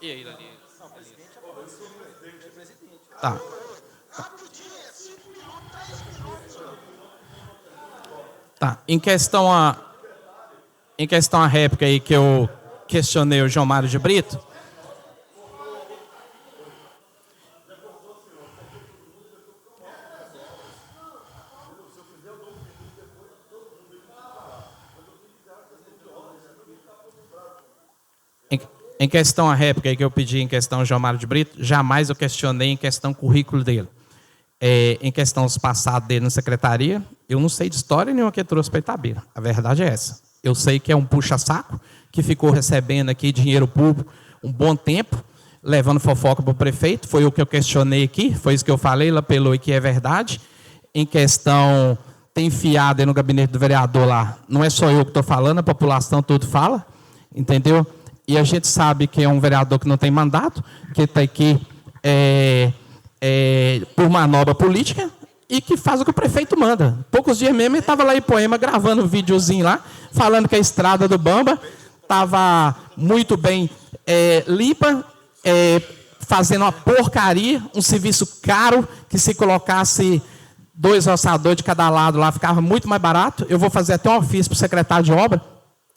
E aí, Dani? Tá. Tá. Em questão à réplica aí que eu questionei o João Mário de Brito, em questão à réplica aí que eu pedi em questão ao João Mário de Brito, jamais eu questionei em questão currículo dele. Em questão dos passados dele na secretaria, eu não sei de história nenhuma que ele trouxe para Itabira. A verdade é essa. Eu sei que é um puxa-saco que ficou recebendo aqui dinheiro público um bom tempo, levando fofoca para o prefeito. Foi o que eu questionei aqui, foi isso que eu falei, lá pelo que é verdade. Em questão, tem enfiado aí no gabinete do vereador lá. Não é só eu que estou falando, a população toda fala, entendeu? E a gente sabe que é um vereador que não tem mandato, que está aqui por manobra política e que faz o que o prefeito manda. Poucos dias mesmo ele estava lá em Poema gravando um videozinho lá, falando que a estrada do Bamba estava muito bem limpa, fazendo uma porcaria, um serviço caro, que se colocasse 2 roçadores de cada lado lá, ficava muito mais barato. Eu vou fazer até um ofício para o secretário de obra,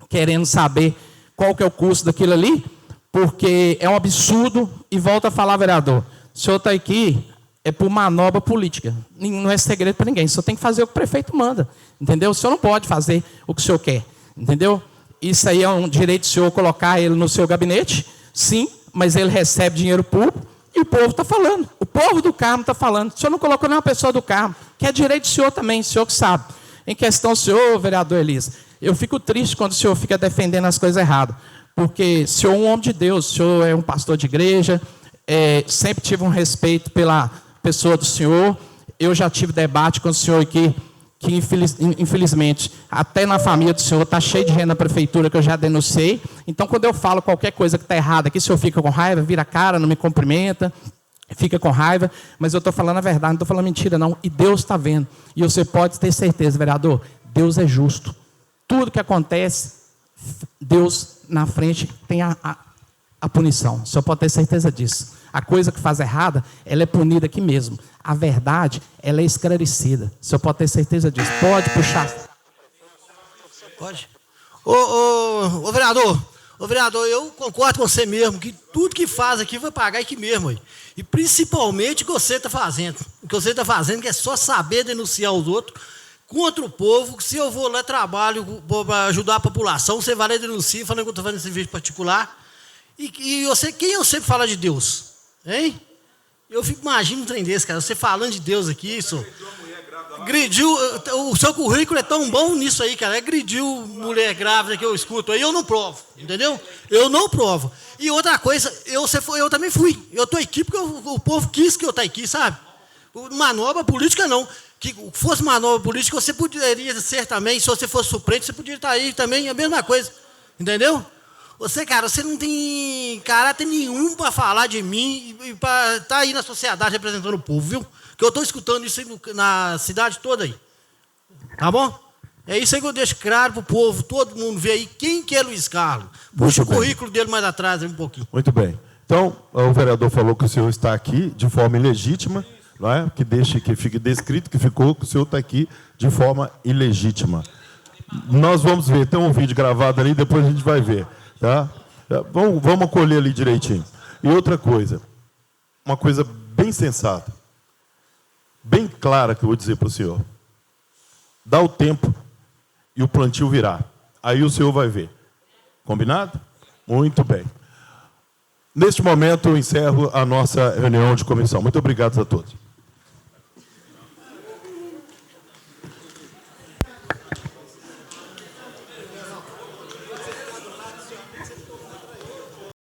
querendo saber qual que é o custo daquilo ali, porque é um absurdo. E volto a falar, vereador, o senhor está aqui por manobra política. Não é segredo para ninguém. O senhor tem que fazer o que o prefeito manda. Entendeu? O senhor não pode fazer o que o senhor quer. Entendeu? Isso aí é um direito do senhor colocar ele no seu gabinete, sim, mas ele recebe dinheiro público e o povo está falando. O povo do Carmo está falando. O senhor não colocou nenhuma pessoa do Carmo, que é direito do senhor também, o senhor que sabe. Em questão, senhor, vereador Elisa, eu fico triste quando o senhor fica defendendo as coisas erradas, porque o senhor é um homem de Deus, o senhor é um pastor de igreja, sempre tive um respeito pela pessoa do senhor. Eu já tive debate com o senhor aqui, que infelizmente, até na família do senhor está cheio de gente na prefeitura que eu já denunciei. Então, quando eu falo qualquer coisa que está errada aqui, o senhor fica com raiva, vira a cara, não me cumprimenta, fica com raiva, mas eu estou falando a verdade, não estou falando mentira não, e Deus está vendo. E você pode ter certeza, vereador, Deus é justo. Tudo que acontece, Deus na frente tem a punição. O senhor pode ter certeza disso. A coisa que faz errada, ela é punida aqui mesmo. A verdade, ela é esclarecida. O senhor pode ter certeza disso. Pode puxar. Pode. Ô, vereador, eu concordo com você mesmo, que tudo que faz aqui vai pagar aqui mesmo. Aí. E principalmente o que você está fazendo. O que você está fazendo que é só saber denunciar os outros contra o povo. Se eu vou lá trabalho para ajudar a população, você vai lá e denuncia, falando que eu estou fazendo serviço particular. E você, quem eu sempre fala de Deus? Hein? Eu fico imaginando um trem desse, cara. Você falando de Deus aqui, isso. Agrediu, o seu currículo é tão bom nisso aí, cara. Agrediu mulher grávida que eu escuto aí, eu não provo, entendeu? Eu não provo. E outra coisa, eu também fui. Eu estou aqui porque o povo quis que eu estou aqui, sabe? Manobra política não. Que fosse manobra política, você poderia ser também, se você fosse suplente, você poderia estar aí também, a mesma coisa. Entendeu? Você, cara, você não tem caráter nenhum para falar de mim e para estar aí na sociedade representando o povo, viu? Que eu estou escutando isso aí na cidade toda aí. Tá bom? É isso aí que eu deixo claro para o povo, todo mundo ver aí quem que é Luiz Carlos. Puxa o currículo dele mais atrás um pouquinho. Muito bem. Então, o vereador falou que o senhor está aqui de forma ilegítima, não é? Que fique descrito que ficou, que o senhor está aqui de forma ilegítima. Nós vamos ver, tem um vídeo gravado ali, depois a gente vai ver. Tá? Vamos colher ali direitinho. E outra coisa, uma coisa bem sensata, bem clara que eu vou dizer para o senhor. Dá o tempo e o plantio virá. Aí o senhor vai ver. Combinado? Muito bem. Neste momento, eu encerro a nossa reunião de comissão. Muito obrigado a todos.